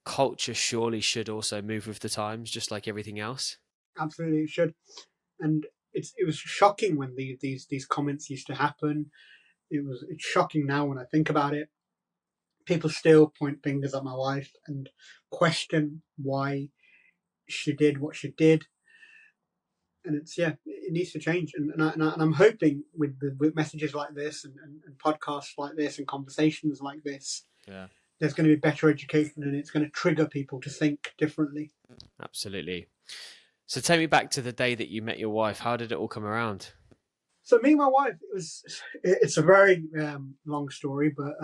culture surely should also move with the times, just like everything else. Absolutely, it should. And it was shocking when these comments used to happen. It's shocking now when I think about it. People still point fingers at my wife and question why she did what she did. And it needs to change. And I'm hoping with messages like this and podcasts like this and conversations like this, Yeah, there's going to be better education and it's going to trigger people to think differently. absolutely. So take me back to the day that you met your wife. How did it all come around? So me and my wife, it's a very long story, but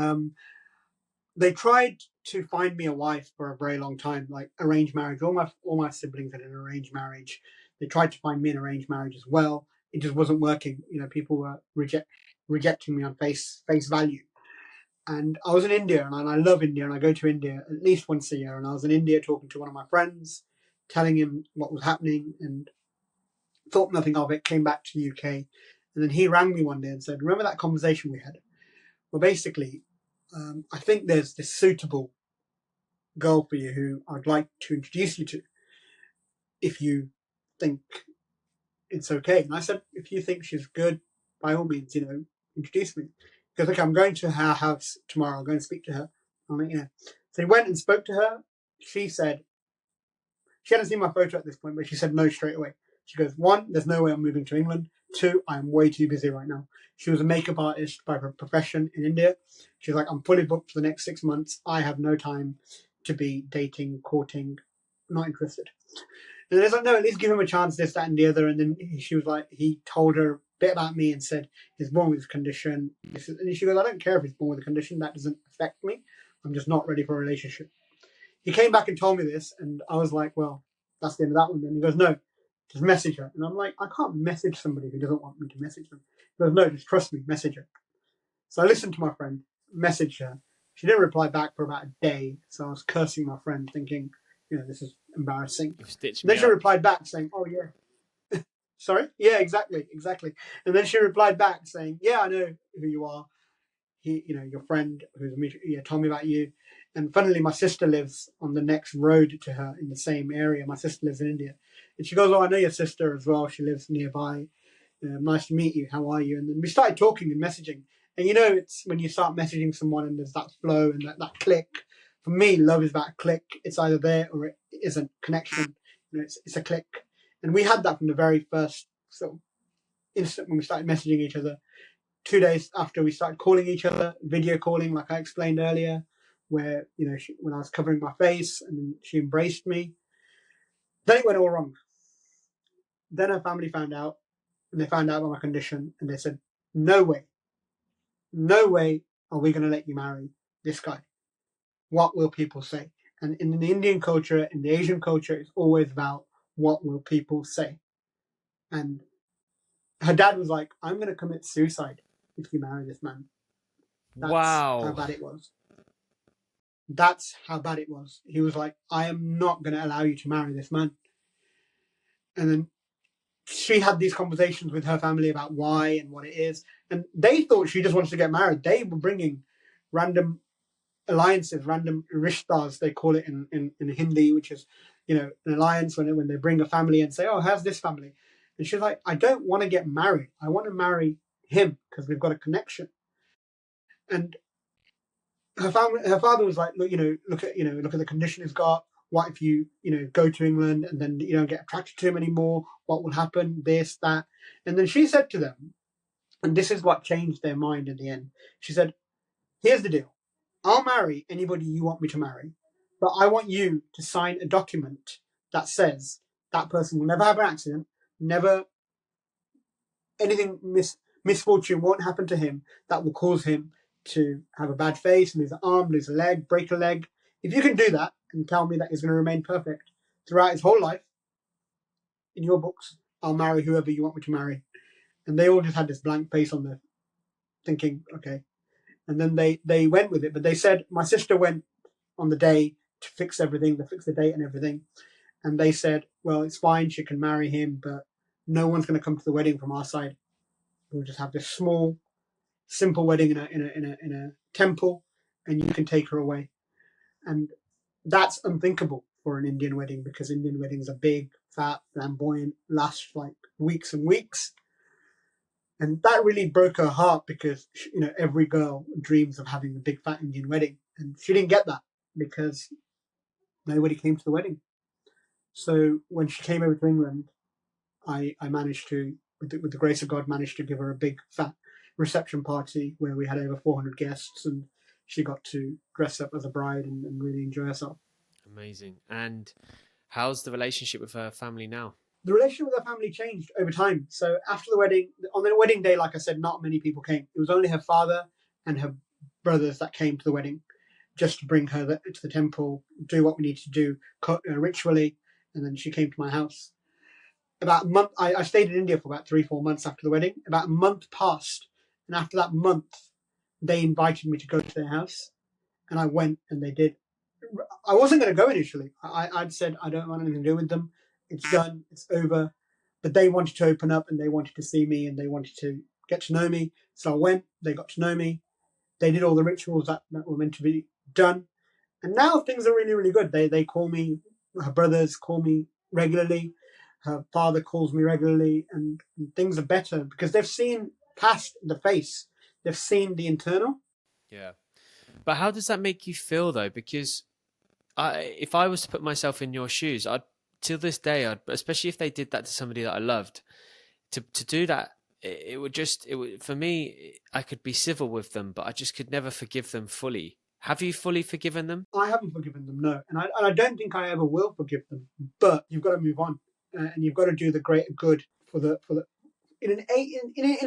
they tried to find me a wife for a very long time, like arranged marriage. All my siblings had an arranged marriage. They tried to find me an arranged marriage as well. It just wasn't working. People were rejecting me on face value. And I was in India, and I love India, and I go to India at least once a year. And I was in India talking to one of my friends, telling him what was happening, and thought nothing of it. Came back to the UK, and then he rang me one day and said, "Remember that conversation we had?" Well, basically, I think there's this suitable girl for you who I'd like to introduce you to if you think it's okay. And I said, if you think she's good, by all means, introduce me. Because, okay, I'm going to her house tomorrow. I'll go and speak to her. I'm like, yeah. So he went and spoke to her. She said, she hadn't seen my photo at this point, but she said no straight away. She goes, one, there's no way I'm moving to England. Two, I'm way too busy right now. She was a makeup artist by profession in India. She's like, I'm fully booked for the next 6 months. I have no time to be dating, courting, not interested. And then it's like, no, at least give him a chance, this, that, and the other. And then she was like, he told her a bit about me and said, he's born with this condition. And she goes, I don't care if he's born with a condition. That doesn't affect me. I'm just not ready for a relationship. He came back and told me this, and I was like, well, that's the end of that one. And he goes, no, just message her. And I'm like, I can't message somebody who doesn't want me to message them. He goes, no, just trust me, message her. So I listened to my friend, messaged her. She didn't reply back for about a day. So I was cursing my friend, thinking, this is embarrassing. You've stitched And then me she up. replied back saying, oh, yeah. Sorry? Yeah, exactly. And then she replied back saying, yeah, I know who you are. Your friend who's told me about you. And funnily, my sister lives on the next road to her in the same area. My sister lives in India. And she goes, oh, I know your sister as well. She lives nearby. Nice to meet you. How are you? And then we started talking and messaging. And it's when you start messaging someone and there's that flow and that click. For me, love is about click. It's either there or it isn't. Connection. It's a click. And we had that from the very first sort of instant when we started messaging each other. 2 days after we started calling each other, video calling, like I explained earlier, where, when I was covering my face and she embraced me, then it went all wrong. Then her family found out, and they found out about my condition, and they said, no way are we going to let you marry this guy. What will people say? And in the Indian culture, in the Asian culture, it's always about what will people say. And her dad was like, I'm going to commit suicide if you marry this man. That's how bad it was. That's how bad it was. He was like, I am not going to allow you to marry this man. And then she had these conversations with her family about why and what it is. And they thought she just wants to get married. They were bringing random alliances, random rishtas, they call it in Hindi, which is, an alliance when they bring a family and say, oh, how's this family? And she's like, I don't want to get married. I want to marry him because we've got a connection. And her father was like, look at the condition he's got. What if you go to England and then you don't get attracted to him anymore? What will happen? This, that. And then she said to them, and this is what changed their mind in the end. She said, here's the deal. I'll marry anybody you want me to marry, but I want you to sign a document that says that person will never have an accident, never anything misfortune won't happen to him that will cause him to have a bad face, lose an arm, lose a leg, break a leg. If you can do that and tell me that he's going to remain perfect throughout his whole life, in your books, I'll marry whoever you want me to marry. And they all just had this blank face on there, thinking, okay. And then they went with it. But they said, my sister went on the day to fix everything, to fix the date and everything. And they said, well, it's fine, she can marry him, but no one's going to come to the wedding from our side. We'll just have this small, simple wedding in a temple, and you can take her away. And that's unthinkable for an Indian wedding because Indian weddings are big, fat, flamboyant, last like weeks and weeks. And that really broke her heart because, every girl dreams of having a big fat Indian wedding. And she didn't get that because nobody came to the wedding. So when she came over to England, I managed to, with the grace of God, managed to give her a big fat reception party where we had over 400 guests, and she got to dress up as a bride and really enjoy herself. Amazing. And how's the relationship with her family now? The relationship with her family changed over time. So after the wedding, on the wedding day, like I said, not many people came. It was only her father and her brothers that came to the wedding, just to bring her to the temple, do what we needed to do ritually, and then she came to my house. About a month, I stayed in India for about 3-4 months after the wedding. About a month passed, and after that month, they invited me to go to their house, and I went, and they did. I wasn't going to go initially. I'd said I don't want anything to do with them. It's done. It's over. But they wanted to open up, and they wanted to see me, and they wanted to get to know me. So I went. They got to know me. They did all the rituals that were meant to be done, and now things are really, really good. They call me. Her brothers call me regularly. Her father calls me regularly, and things are better because they've seen past the face. They've seen the internal. Yeah. But how does that make you feel though? Because if I was to put myself in your shoes, till this day, especially if they did that to somebody that I loved, to do that, it would for me, I could be civil with them, but I just could never forgive them fully. Have you fully forgiven them? I haven't forgiven them, no, and I don't think I ever will forgive them. But you've got to move on, and you've got to do the greater good for the in an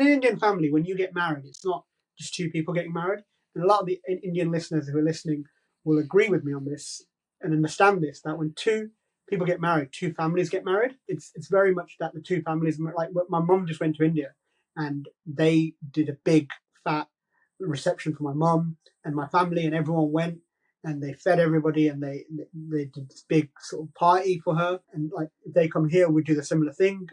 Indian family. When you get married, it's not just two people getting married, and a lot of the Indian listeners who are listening will agree with me on this and understand this, that when two people get married, two families get married. It's very much that the two families, like my mum just went to India, and they did a big fat reception for my mum and my family, and everyone went, and they fed everybody, and they did this big sort of party for her. And like, if they come here, we do the similar thing.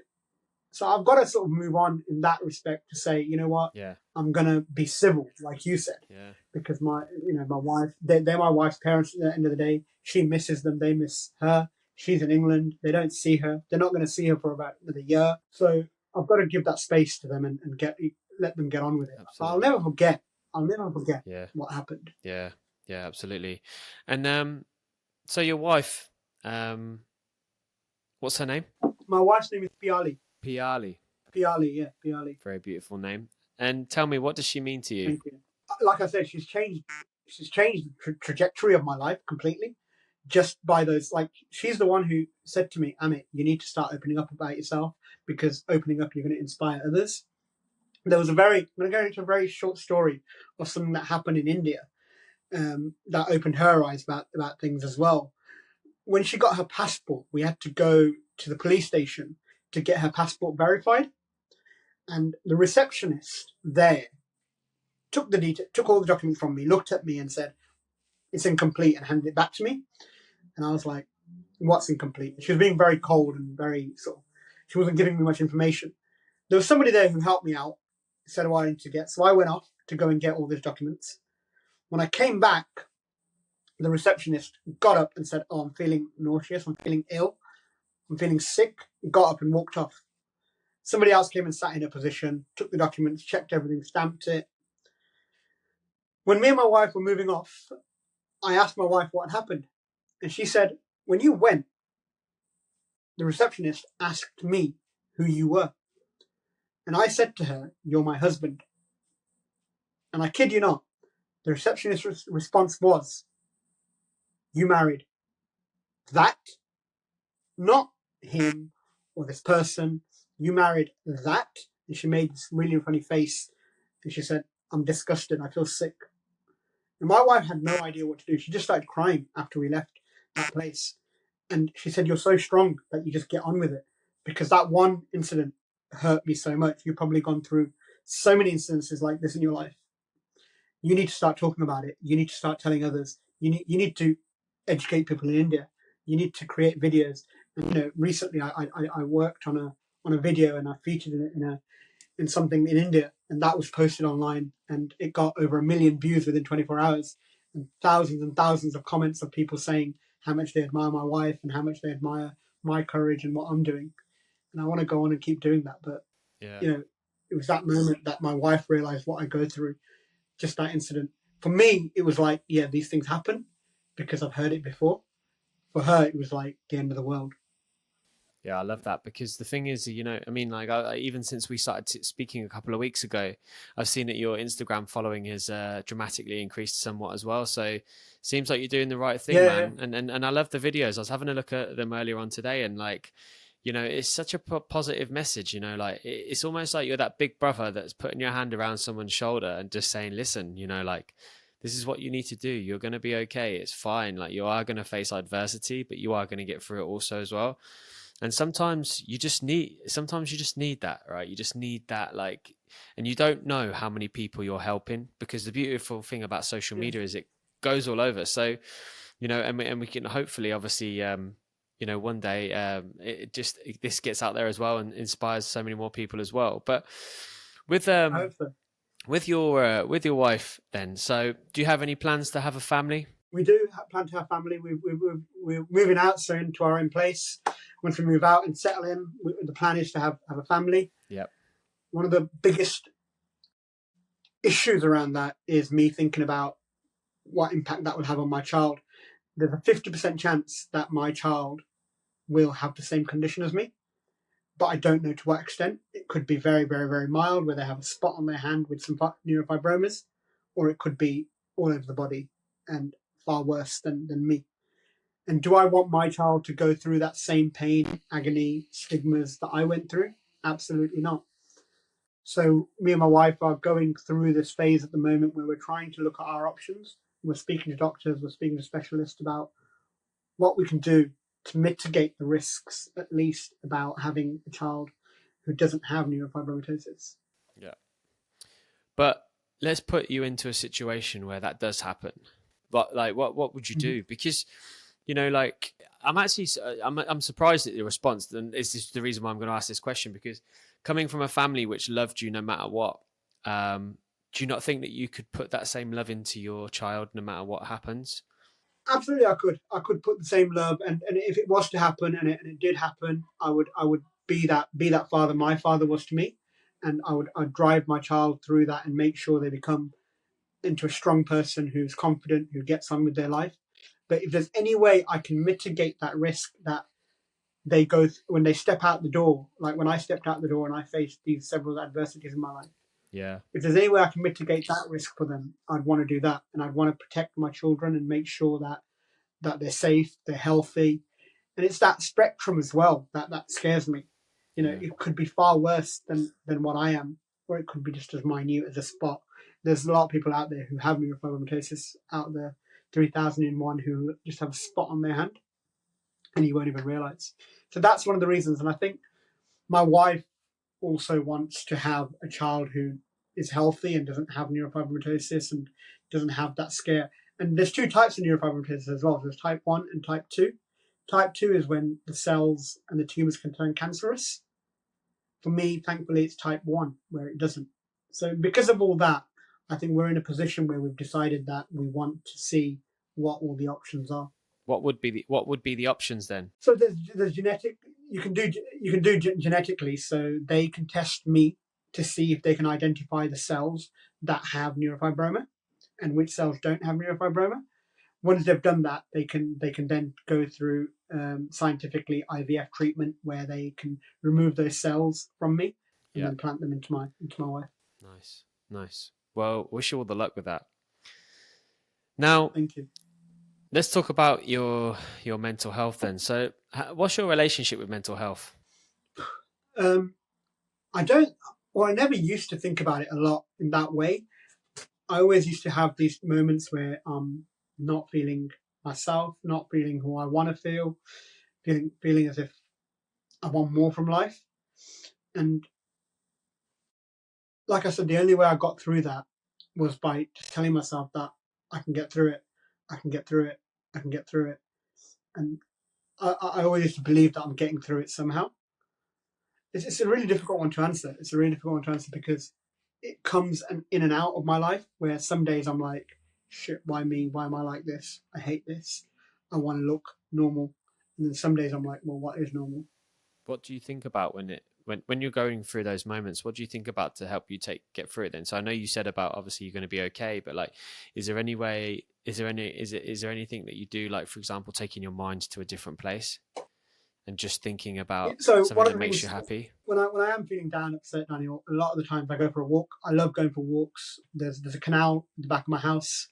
So I've got to sort of move on in that respect to say, you know what, Yeah. I'm gonna be civil, like you said, Yeah. because my wife, they're my wife's parents. At the end of the day, she misses them, they miss her. She's in England, they don't see her. They're not going to see her for about another year. So I've got to give that space to them and let them get on with it. But I'll never forget. Yeah. What happened. Yeah. Yeah. Absolutely. And so your wife, what's her name? My wife's name is Piali. Piali. Yeah, Piali. Very beautiful name. And tell me, what does she mean to you? Thank you. Like I said, she's changed the trajectory of my life completely. Just by those, like, she's the one who said to me, Amit, you need to start opening up about yourself, because opening up, you're going to inspire others. I'm going to go into a very short story of something that happened in India that opened her eyes about things as well. When she got her passport, we had to go to the police station to get her passport verified. And the receptionist there took all the documents from me, looked at me and said, it's incomplete, and handed it back to me. And I was like, what's incomplete? She was being very cold and very she wasn't giving me much information. There was somebody there who helped me out, said what I needed to get. So I went off to go and get all these documents. When I came back, the receptionist got up and said, oh, I'm feeling nauseous, I'm feeling ill, I'm feeling sick, got up and walked off. Somebody else came and sat in her position, took the documents, checked everything, stamped it. When me and my wife were moving off, I asked my wife what had happened. And she said, when you went, the receptionist asked me who you were. And I said to her, you're my husband. And I kid you not, the receptionist's response was, you married that, not him or this person. You married that. And she made this really funny face. And she said, I'm disgusted. I feel sick. And my wife had no idea what to do. She just started crying after we left that place. And she said, you're so strong that you just get on with it. Because that one incident hurt me so much. You've probably gone through so many instances like this in your life. You need to start talking about it. You need to start telling others. You need to educate people in India. You need to create videos. And recently I worked on a video, and I featured it in something in India, and that was posted online, and it got over 1 million views within 24 hours, and thousands of comments of people saying how much they admire my wife and how much they admire my courage and what I'm doing, and I want to go on and keep doing that. But Yeah. it was that moment that my wife realized what I go through. Just that incident. For me, it was like, yeah, these things happen because I've heard it before. For her, it was like the end of the world. Yeah, I love that because the thing is, I mean, like, even since we started speaking a couple of weeks ago, I've seen that your Instagram following has dramatically increased somewhat as well. So, seems like you're doing the right thing, Yeah, man. And I love the videos. I was having a look at them earlier on today, and like, it's such a positive message. Like it's almost like you're that big brother that's putting your hand around someone's shoulder and just saying, "Listen, like." This is what you need to do. You're going to be okay. It's fine. Like you are going to face adversity, but you are going to get through it also as well. And sometimes you just need that, right? You just need that, like, and you don't know how many people you're helping, because the beautiful thing about social yeah. media is it goes all over. So, and we can hopefully, obviously, one day, this gets out there as well and inspires so many more people as well. But with I hope so. with your wife, then, so do you have any plans to have a family? We do plan to have family. We're moving out soon to our own place. Once we move out and settle in, the plan is to have a family. Yep. One of the biggest issues around that is me thinking about what impact that would have on my child. There's a 50% chance that my child will have the same condition as me, but I don't know to what extent. It could be very, very, very mild, where they have a spot on their hand with some neurofibromas, or it could be all over the body and far worse than me. And do I want my child to go through that same pain, agony, stigmas that I went through? Absolutely not. So me and my wife are going through this phase at the moment where we're trying to look at our options. We're speaking to doctors, we're speaking to specialists about what we can do to mitigate the risks, at least, about having a child who doesn't have neurofibromatosis. Yeah. But let's put you into a situation where that does happen. But like, what would you Mm-hmm. do? Because like, I'm actually I'm surprised at your response, and this is the reason why I'm going to ask this question. Because coming from a family which loved you no matter what, do you not think that you could put that same love into your child no matter what happens? Absolutely, I could. I could put the same love, and if it was to happen, and it did happen, I would be that father my father was to me, and I'd drive my child through that and make sure they become into a strong person who's confident, who gets on with their life. But if there's any way I can mitigate that risk that they when they step out the door, like when I stepped out the door and I faced these several adversities in my life, Yeah. if there's any way I can mitigate that risk for them, I'd want to do that, and I'd want to protect my children and make sure that they're safe, they're healthy, and it's that spectrum as well that scares me. Yeah. It could be far worse than what I am, or it could be just as minute as a spot. There's a lot of people out there who have neurofibromatosis, out there 3,001 who just have a spot on their hand, and you won't even realize. So that's one of the reasons, and I think my wife also wants to have a child who is healthy and doesn't have neurofibromatosis and doesn't have that scare. And there's two types of neurofibromatosis as well. There's type 1 and type 2. Type 2 is when the cells and the tumors can turn cancerous. For me, thankfully, it's type 1 where it doesn't. So because of all that, I think we're in a position where we've decided that we want to see what all the options are. What would be the options then? So there's genetic. You can do genetically. So they can test me to see if they can identify the cells that have neurofibroma and which cells don't have neurofibroma. Once they've done that, they can then go through scientifically IVF treatment where they can remove those cells from me and Yeah. then plant them into my wife. Nice. Nice. Well, wish you all the luck with that. Now, Thank you. let's talk about your mental health then. So, what's your relationship with mental health? Um, I don't. Well, I never used to think about it a lot in that way. I always used to have these moments where I'm not feeling myself, not feeling who I want to feel, feeling as if I want more from life. And like I said, the only way I got through that was by just telling myself that I can get through it, I can get through it, I can get through it. And I always used to believe that I'm getting through it somehow. It's a really difficult one to answer. It's a really difficult one to answer because it comes in and out of my life where some days I'm like, shit, why me? Why am I like this? I hate this. I want to look normal. And then some days I'm like, well, what is normal? What do you think about when you're going through those moments? What do you think about to help you get through it then? So I know you said about obviously you're going to be okay, but like, is there any way? Is there anything that you do, like for example, taking your mind to a different place and just thinking about So something one of that the makes you things happy? when I am feeling down, upset, Daniel, a lot of the times I go for a walk. I love going for walks. There's a canal at the back of my house.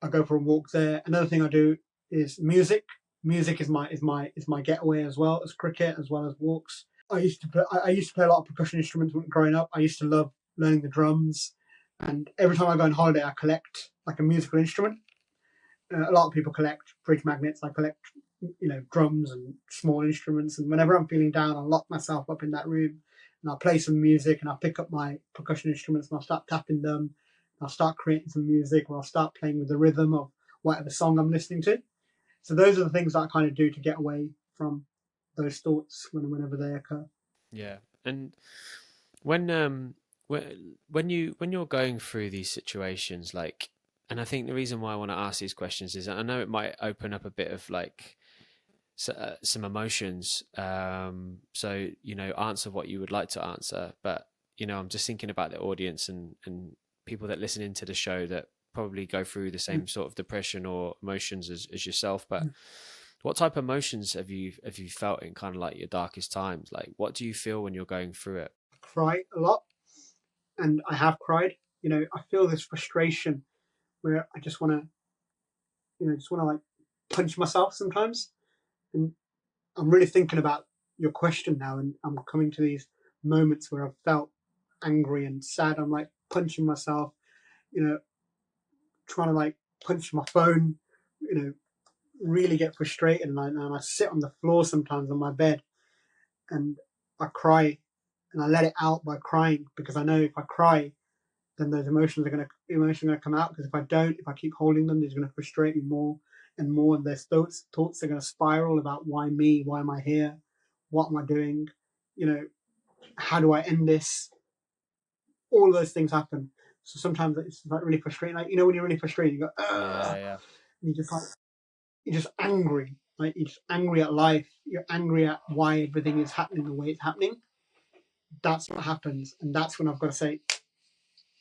I go for a walk there. Another thing I do is music. Music is my getaway as well as cricket, as well as walks. I used to play a lot of percussion instruments when growing up. I used to love learning the drums, and every time I go on holiday, I collect like a musical instrument. A lot of people collect fridge magnets. I collect, drums and small instruments. And whenever I'm feeling down, I'll lock myself up in that room and I'll play some music and I'll pick up my percussion instruments and I'll start tapping them. I'll start creating some music or I'll start playing with the rhythm of whatever song I'm listening to. So those are the things that I kind of do to get away from those thoughts whenever they occur. Yeah, and when when you're going through these situations, like, and I think the reason why I want to ask these questions is I know it might open up a bit of like some emotions. So answer what you would like to answer, but I'm just thinking about the audience and people that listen into the show that probably go through the same sort of depression or emotions as yourself. But what type of emotions have you felt in kind of like your darkest times? Like, what do you feel when you're going through it? Cry a lot, and I have cried. I feel this frustration where I just want to, like punch myself sometimes. And I'm really thinking about your question now, and I'm coming to these moments where I've felt angry and sad. I'm like punching myself, you know, trying to like punch my phone, really get frustrated, and I sit on the floor sometimes on my bed, and I cry, and I let it out by crying because I know if I cry, then those emotions are gonna come out. Because if I keep holding them, they're gonna frustrate me more and more, and those thoughts are gonna spiral about why me, why am I here, what am I doing, you know, how do I end this? All of those things happen. So sometimes it's like really frustrating. Like when you're really frustrated, you go, Yeah, ugh, yeah, and you're just angry. Like you're just angry at life. You're angry at why everything is happening the way it's happening. That's what happens, and that's when I've got to say,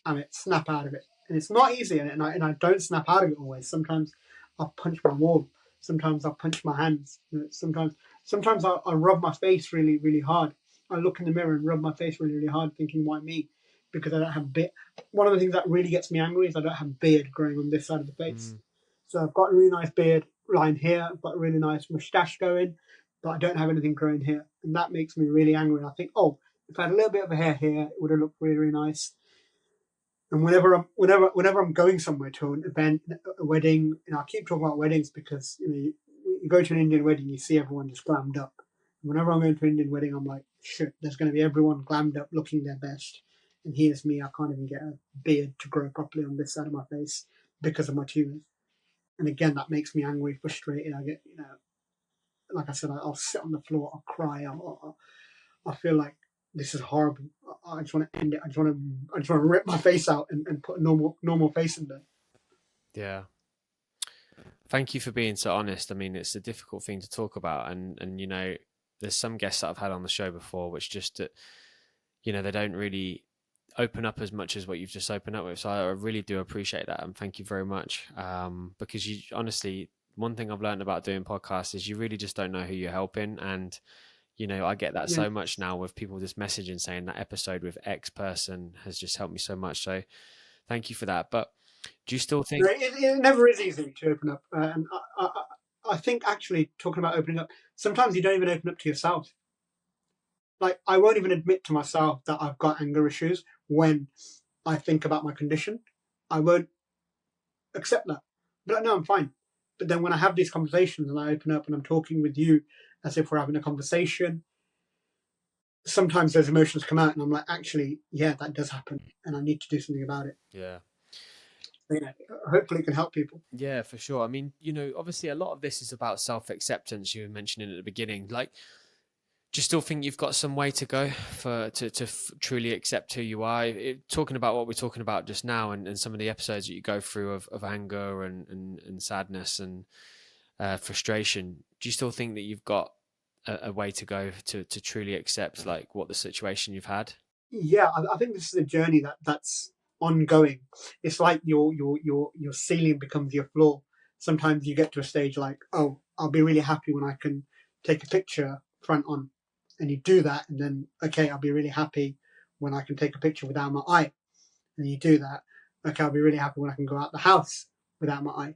Amit, snap out of it. And it's not easy, and I don't snap out of it always. Sometimes I'll punch my wall. Sometimes I'll punch my hands. Sometimes I'll rub my face really, really hard. I look in the mirror and rub my face really, really hard, thinking, why me? Because I don't have beard. One of the things that really gets me angry is I don't have beard growing on this side of the face. mm, So I've got a really nice beard line here. I've got a really nice moustache going, but I don't have anything growing here. And that makes me really angry. And I think, oh, if I had a little bit of a hair here, it would have looked really, really nice. And whenever I'm going somewhere to an event, a wedding, I keep talking about weddings because you go to an Indian wedding, you see everyone just glammed up. And whenever I'm going to an Indian wedding, I'm like, shit, there's going to be everyone glammed up, looking their best, and here's me. I can't even get a beard to grow properly on this side of my face because of my tumors. And again, that makes me angry, frustrated. I get, like I said, I'll sit on the floor, I'll cry, I feel like this is horrible. I just want to end it. I just want to rip my face out and put a normal face in there. yeah. Thank you for being so honest. I mean, it's a difficult thing to talk about, and there's some guests that I've had on the show before, which just that they don't really open up as much as what you've just opened up with. So I really do appreciate that, and thank you very much. Because you honestly, one thing I've learned about doing podcasts is you really just don't know who you're helping, and I get that Yeah. so much now with people just messaging saying that episode with X person has just helped me so much. So thank you for that. But do you still think? It never is easy to open up, and I think actually talking about opening up, sometimes you don't even open up to yourself. Like I won't even admit to myself that I've got anger issues when I think about my condition. I won't accept that. But no, I'm fine. But then when I have these conversations and I open up and I'm talking with you as if we're having a conversation, sometimes those emotions come out and I'm like, actually, yeah, that does happen and I need to do something about it. Yeah. So, hopefully it can help people. Yeah, for sure. I mean, obviously a lot of this is about self-acceptance. You were mentioning at the beginning. Like, do you still think you've got some way to go to truly accept who you are? Talking about what we're talking about just now, and some of the episodes that you go through of anger and sadness, and frustration. Do you still think that you've got a way to go to truly accept like what the situation you've had? Yeah, I think this is a journey that's ongoing. It's like your ceiling becomes your floor. Sometimes you get to a stage like, oh, I'll be really happy when I can take a picture front on, and you do that, and then okay, I'll be really happy when I can take a picture without my eye, and you do that. Okay, I'll be really happy when I can go out the house without my eye.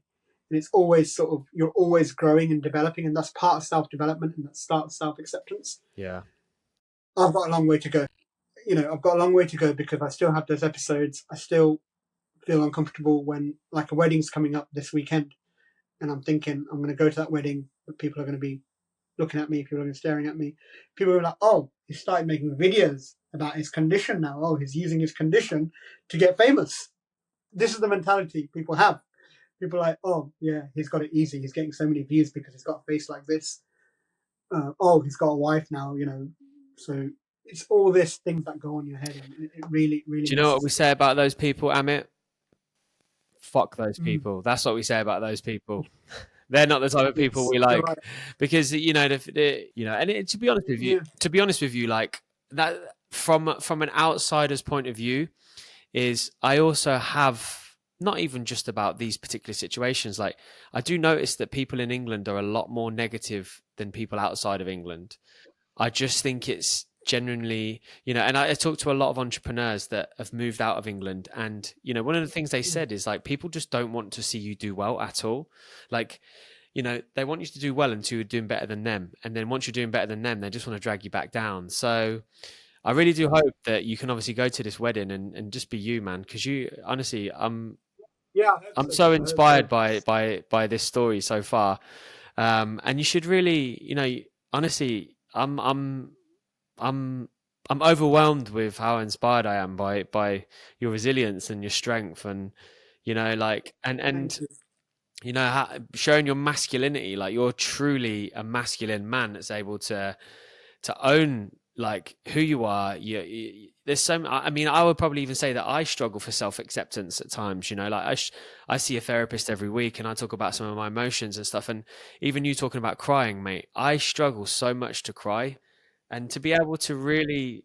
And it's always sort of, you're always growing and developing, and that's part of self development, and that's part of self acceptance. Yeah. I've got a long way to go. I've got a long way to go because I still have those episodes. I still feel uncomfortable when, like, a wedding's coming up this weekend, and I'm thinking I'm going to go to that wedding, but people are going to be looking at me, people are going to be staring at me. People are like, oh, he started making videos about his condition now. Oh, he's using his condition to get famous. This is the mentality people have. People are like, oh, yeah, he's got it easy. He's getting so many views because he's got a face like this. Oh, he's got a wife now, So it's all these things that go on your head, and it really, really Do you know what we messes. say about those people, Amit? Fuck those Mm. people. That's what we say about those people. They're not the type of people we You're right. like, because and to be honest with you, Yeah. like that from an outsider's point of view, is I also have not even just about these particular situations. Like I do notice that people in England are a lot more negative than people outside of England. I just think it's genuinely, and I talk to a lot of entrepreneurs that have moved out of England. And, one of the things they said is like, people just don't want to see you do well at all. Like, they want you to do well until you're doing better than them. And then once you're doing better than them, they just want to drag you back down. So I really do hope that you can obviously go to this wedding and just be you, man. Cause you honestly, Yeah, I hope I'm so. so I hope inspired so. by this story so far. And you should really, honestly, I'm I'm overwhelmed with how inspired I am by your resilience and your strength, and like Thank and you. showing your masculinity. Like you're truly a masculine man that's able to own like who you are. There's some. I mean, I would probably even say that I struggle for self acceptance at times. Like I see a therapist every week, and I talk about some of my emotions and stuff. And even you talking about crying, mate, I struggle so much to cry, and to be able to really,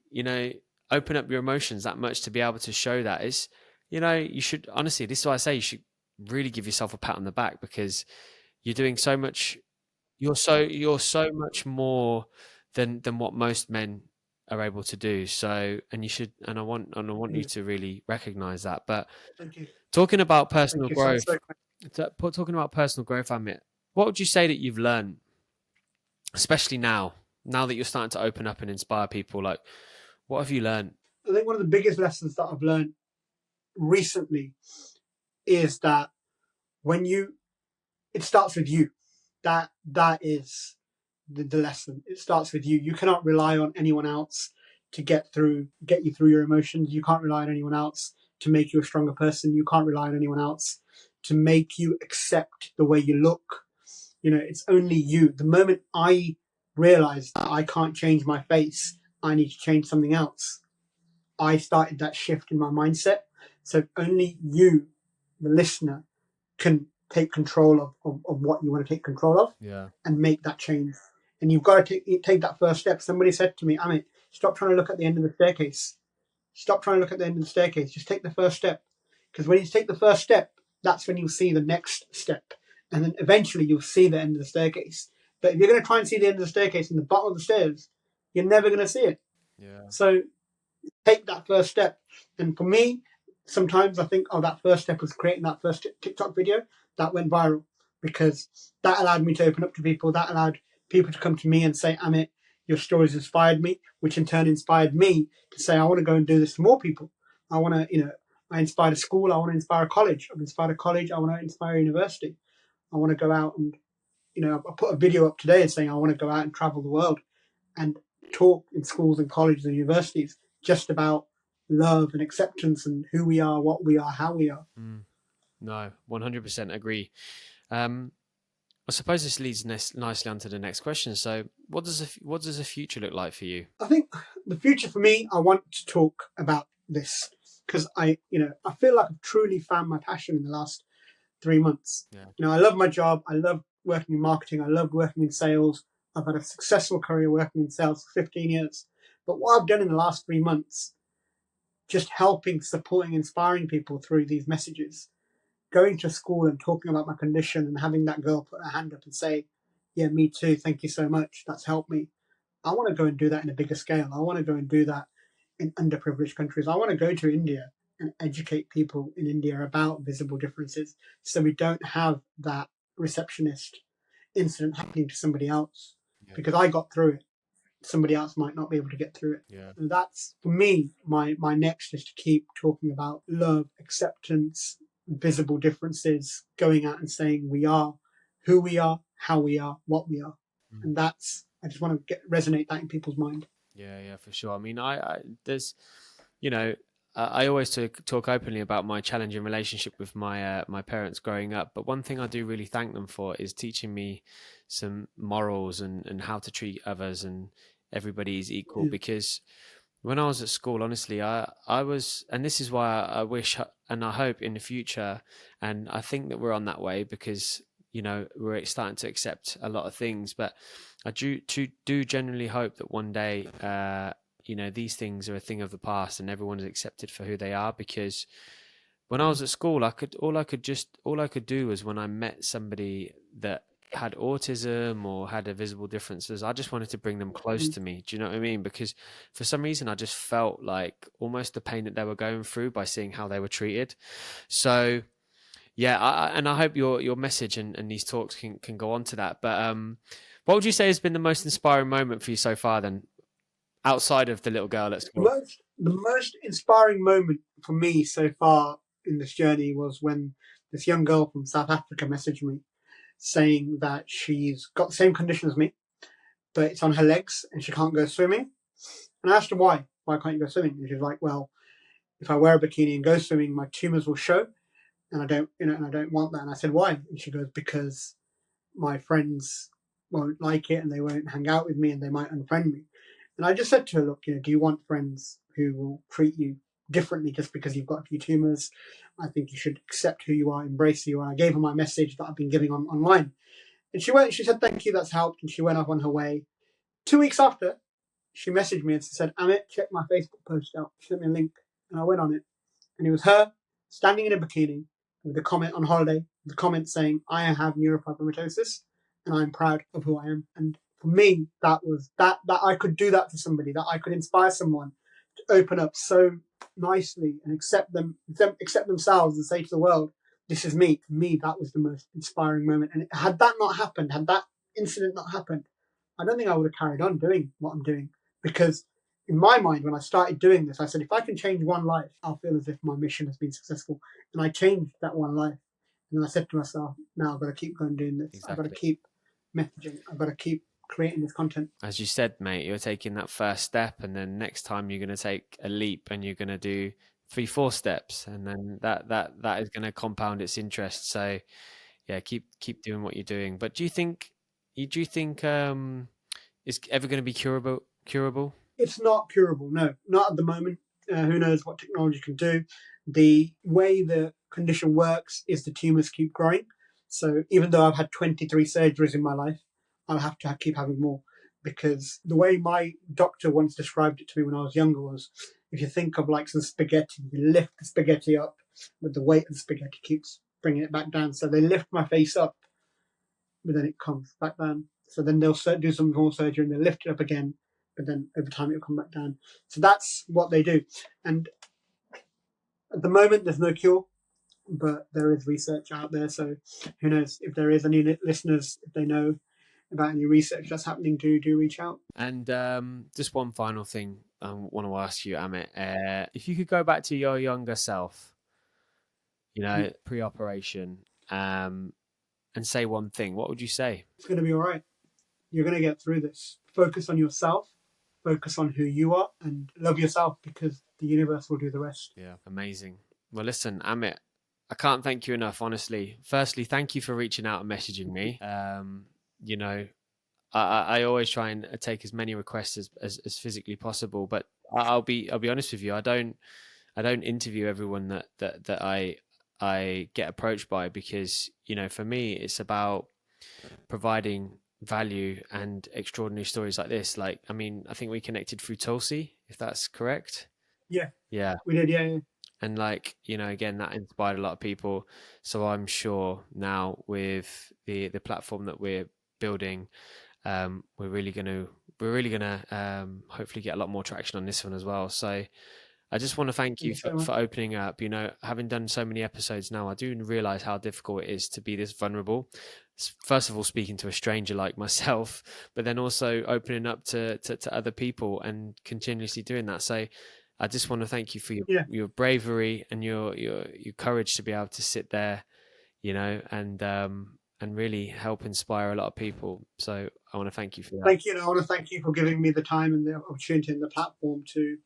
open up your emotions that much, to be able to show that is, you should honestly. This is why I say you should really give yourself a pat on the back, because you're doing so much. You're so much more than what most men are able to do. So, and you should, and I want you Yeah, to really recognize that. But thank you. talking about Thank personal you. Sounds growth, so kind. talking about personal growth, Amit, what would you say that you've learned, especially now that you're starting to open up and inspire people? Like, what have you learned? I think one of the biggest lessons that I've learned recently is that when you, it starts with you. That is the lesson. It starts with you. You cannot rely on anyone else to get you through your emotions. You can't rely on anyone else to make you a stronger person. You can't rely on anyone else to make you accept the way you look. It's only you. The moment I realized that I can't change my face, I need to change something else, I started that shift in my mindset. So only you, the listener, can take control of what you want to take control of Yeah. and make that change. And you've got to take that first step. Somebody said to me, Amit, stop trying to look at the end of the staircase. Stop trying to look at the end of the staircase. Just take the first step. Because when you take the first step, that's when you'll see the next step. And then eventually you'll see the end of the staircase. But if you're going to try and see the end of the staircase in the bottom of the stairs, you're never going to see it. Yeah. So take that first step. And for me, sometimes I think, oh, that first step was creating that first TikTok video that went viral, because that allowed me to open up to people. That allowed people to come to me and say, Amit, your stories inspired me, which in turn inspired me to say, I want to go and do this to more people. I want to, I inspired a school. I want to inspire a college. I've inspired a college. I want to inspire a university. I want to go out and, I put a video up today saying I want to go out and travel the world and talk in schools and colleges and universities just about love and acceptance and who we are, what we are, how we are. No, 100% agree. I suppose this leads nicely onto the next question. So, what does the future look like for you? I think the future for me, I want to talk about this because I feel like I've truly found my passion in the last 3 months. Yeah. I love my job. I love working in marketing. I loved working in sales. I've had a successful career working in sales for 15 years. But what I've done in the last 3 months, just helping, supporting, inspiring people through these messages, going to school and talking about my condition and having that girl put her hand up and say, yeah, me too, thank you so much, that's helped me. I want to go and do that in a bigger scale. I want to go and do that in underprivileged countries. I want to go to India and educate people in India about visible differences so we don't have that receptionist incident happening to somebody else. Yeah. Because I got through it, somebody else might not be able to get through it. Yeah. And that's, for me, my next is to keep talking about love, acceptance, visible differences, going out and saying we are who we are, how we are, what we are. And that's, I just want to resonate that in people's mind. Yeah, for sure. I mean, I there's, you know, I always talk openly about my challenging relationship with my parents growing up. But one thing I do really thank them for is teaching me some morals and how to treat others and everybody is equal. Yeah. Because when I was at school, honestly, I was, and this is why I wish and I hope in the future, and I think that we're on that way because, we're starting to accept a lot of things. But I do genuinely hope that one day, these things are a thing of the past and everyone is accepted for who they are. Because when I was at school, all I could do was when I met somebody that had autism or had a visible differences, I just wanted to bring them close to me. Do you know what I mean? Because for some reason, I just felt like almost the pain that they were going through by seeing how they were treated. So yeah, I hope your message and these talks can go on to that. But what would you say has been the most inspiring moment for you so far then, outside of the little girl at school? The most inspiring moment for me so far in this journey was when this young girl from South Africa messaged me saying that she's got the same condition as me, but it's on her legs and she can't go swimming. And I asked her why. Why can't you go swimming? And she's like, well, if I wear a bikini and go swimming, my tumors will show, and I don't want that. And I said, why? And she goes, because my friends won't like it and they won't hang out with me and they might unfriend me. And I just said to her, look, do you want friends who will treat you differently just because you've got a few tumors? I think you should accept who you are, embrace who you are. I gave her my message that I've been giving online. And she said, thank you, that's helped. And she went off on her way. 2 weeks after, she messaged me and said, Amit, check my Facebook post out. She sent me a link and I went on it. And it was her standing in a bikini with a comment on holiday, the comment saying, I have neurofibromatosis and I'm proud of who I am. And for me, that was that I could do that to somebody, that I could inspire someone to open up so nicely and accept themselves and say to the world, this is me. For me, that was the most inspiring moment. And had that not happened, had that incident not happened, I don't think I would have carried on doing what I'm doing. Because in my mind, when I started doing this, I said, if I can change one life, I'll feel as if my mission has been successful. And I changed that one life. And then I said to myself, now I've got to keep going doing this. Exactly. I've got to keep messaging. I've got to keep creating this content. As you said, mate, you're taking that first step, and then next time you're going to take a leap and you're going to do 3-4 steps, and then that is going to compound its interest. So yeah, keep doing what you're doing. But do you think it's ever going to be curable? It's not curable, no, not at the moment. Who knows what technology can do? The way the condition works is the tumors keep growing. So even though I've had 23 surgeries in my life, I'll have to keep having more, because the way my doctor once described it to me when I was younger was, if you think of like some spaghetti, you lift the spaghetti up, but the weight of the spaghetti keeps bringing it back down. So they lift my face up, but then it comes back down. So then they'll do some more surgery and they'll lift it up again, but then over time it'll come back down. So that's what they do. And at the moment, there's no cure, but there is research out there. So who knows, if there is any listeners, if they know about any research that's happening, do reach out. And just one final thing I want to ask you, Amit. If you could go back to your younger self, pre-operation, and say one thing, what would you say? It's going to be all right. You're going to get through this. Focus on yourself, focus on who you are, and love yourself, because the universe will do the rest. Yeah, amazing. Well, listen, Amit, I can't thank you enough, honestly. Firstly, thank you for reaching out and messaging me. I always try and take as many requests as physically possible, but I'll be honest with you. I don't interview everyone that I get approached by, because for me it's about providing value and extraordinary stories like this. Like, I mean, I think we connected through Tulsi, if that's correct. Yeah, Yeah. we did. Yeah, yeah. And like, you know, again, that inspired a lot of people. So I'm sure now with the platform that we're building, we're really gonna hopefully get a lot more traction on this one as well. So I just want to thank Thank you you so for much. opening up. You know, having done so many episodes now, I do realize how difficult it is to be this vulnerable. First of all, speaking to a stranger like myself, but then also opening up to other people and continuously doing that. So I just want to thank you for Yeah, your bravery and your courage to be able to sit there, you know, and really help inspire a lot of people. So I want to thank you for that. thank you. And I want to thank you for giving me the time and the opportunity and the platform to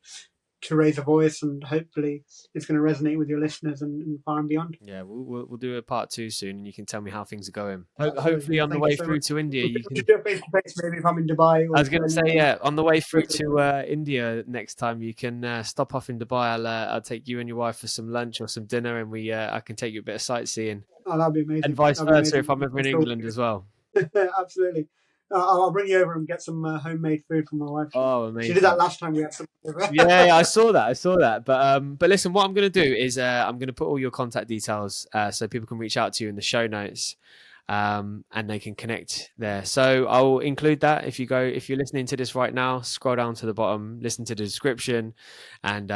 raise a voice, and hopefully it's going to resonate with your listeners and far and beyond. Yeah, we'll do a part two soon, and you can tell me how things are going. Absolutely. Hopefully, Yeah, on the thank you way so much. through to India, We you should can. do it face to face, maybe if I'm in Dubai I or was going to say, anything. yeah, on the way through to India next time, you can stop off in Dubai. I'll take you and your wife for some lunch or some dinner, and I can take you a bit of sightseeing, Oh, that'd be and amazing. vice That'd be versa if amazing. I'm ever I'm in sure. England as well. Absolutely. I'll bring you over and get some homemade food from my wife. Oh, She did that amazing! last time we had some. Yeah, yeah, I saw that. I saw that. But listen, what I'm going to do is I'm going to put all your contact details so people can reach out to you in the show notes, and they can connect there. So I'll include that if you're listening to this right now, scroll down to the bottom, listen to the description, and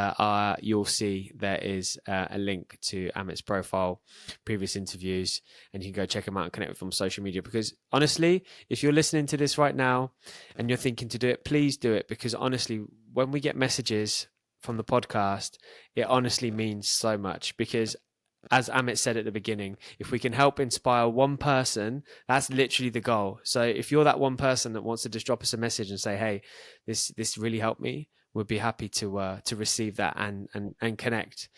you'll see there is a link to Amit's profile, previous interviews, and you can go check him out and connect with him on social media. Because honestly, if you're listening to this right now and you're thinking to do it, please do it. Because honestly, when we get messages from the podcast, it honestly means so much. Because as Amit said at the beginning, if we can help inspire one person, that's literally the goal. So if you're that one person that wants to just drop us a message and say, "Hey, this really helped me," we'd be happy to receive that and connect.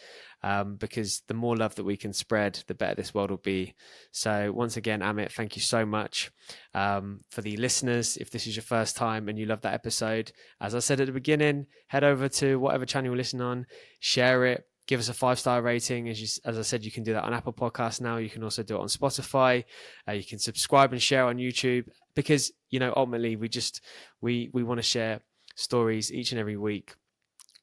Because the more love that we can spread, the better this world will be. So once again, Amit, thank you so much. For the listeners, if this is your first time and you love that episode, as I said at the beginning, head over to whatever channel you listen on, share it. Give us a 5-star rating. As I said, you can do that on Apple Podcasts now. You can also do it on Spotify. You can subscribe and share on YouTube, because, you know, ultimately we want to share stories each and every week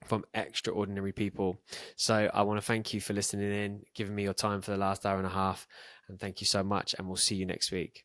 from extraordinary people. So I want to thank you for listening in, giving me your time for the last hour and a half, and thank you so much. And we'll see you next week.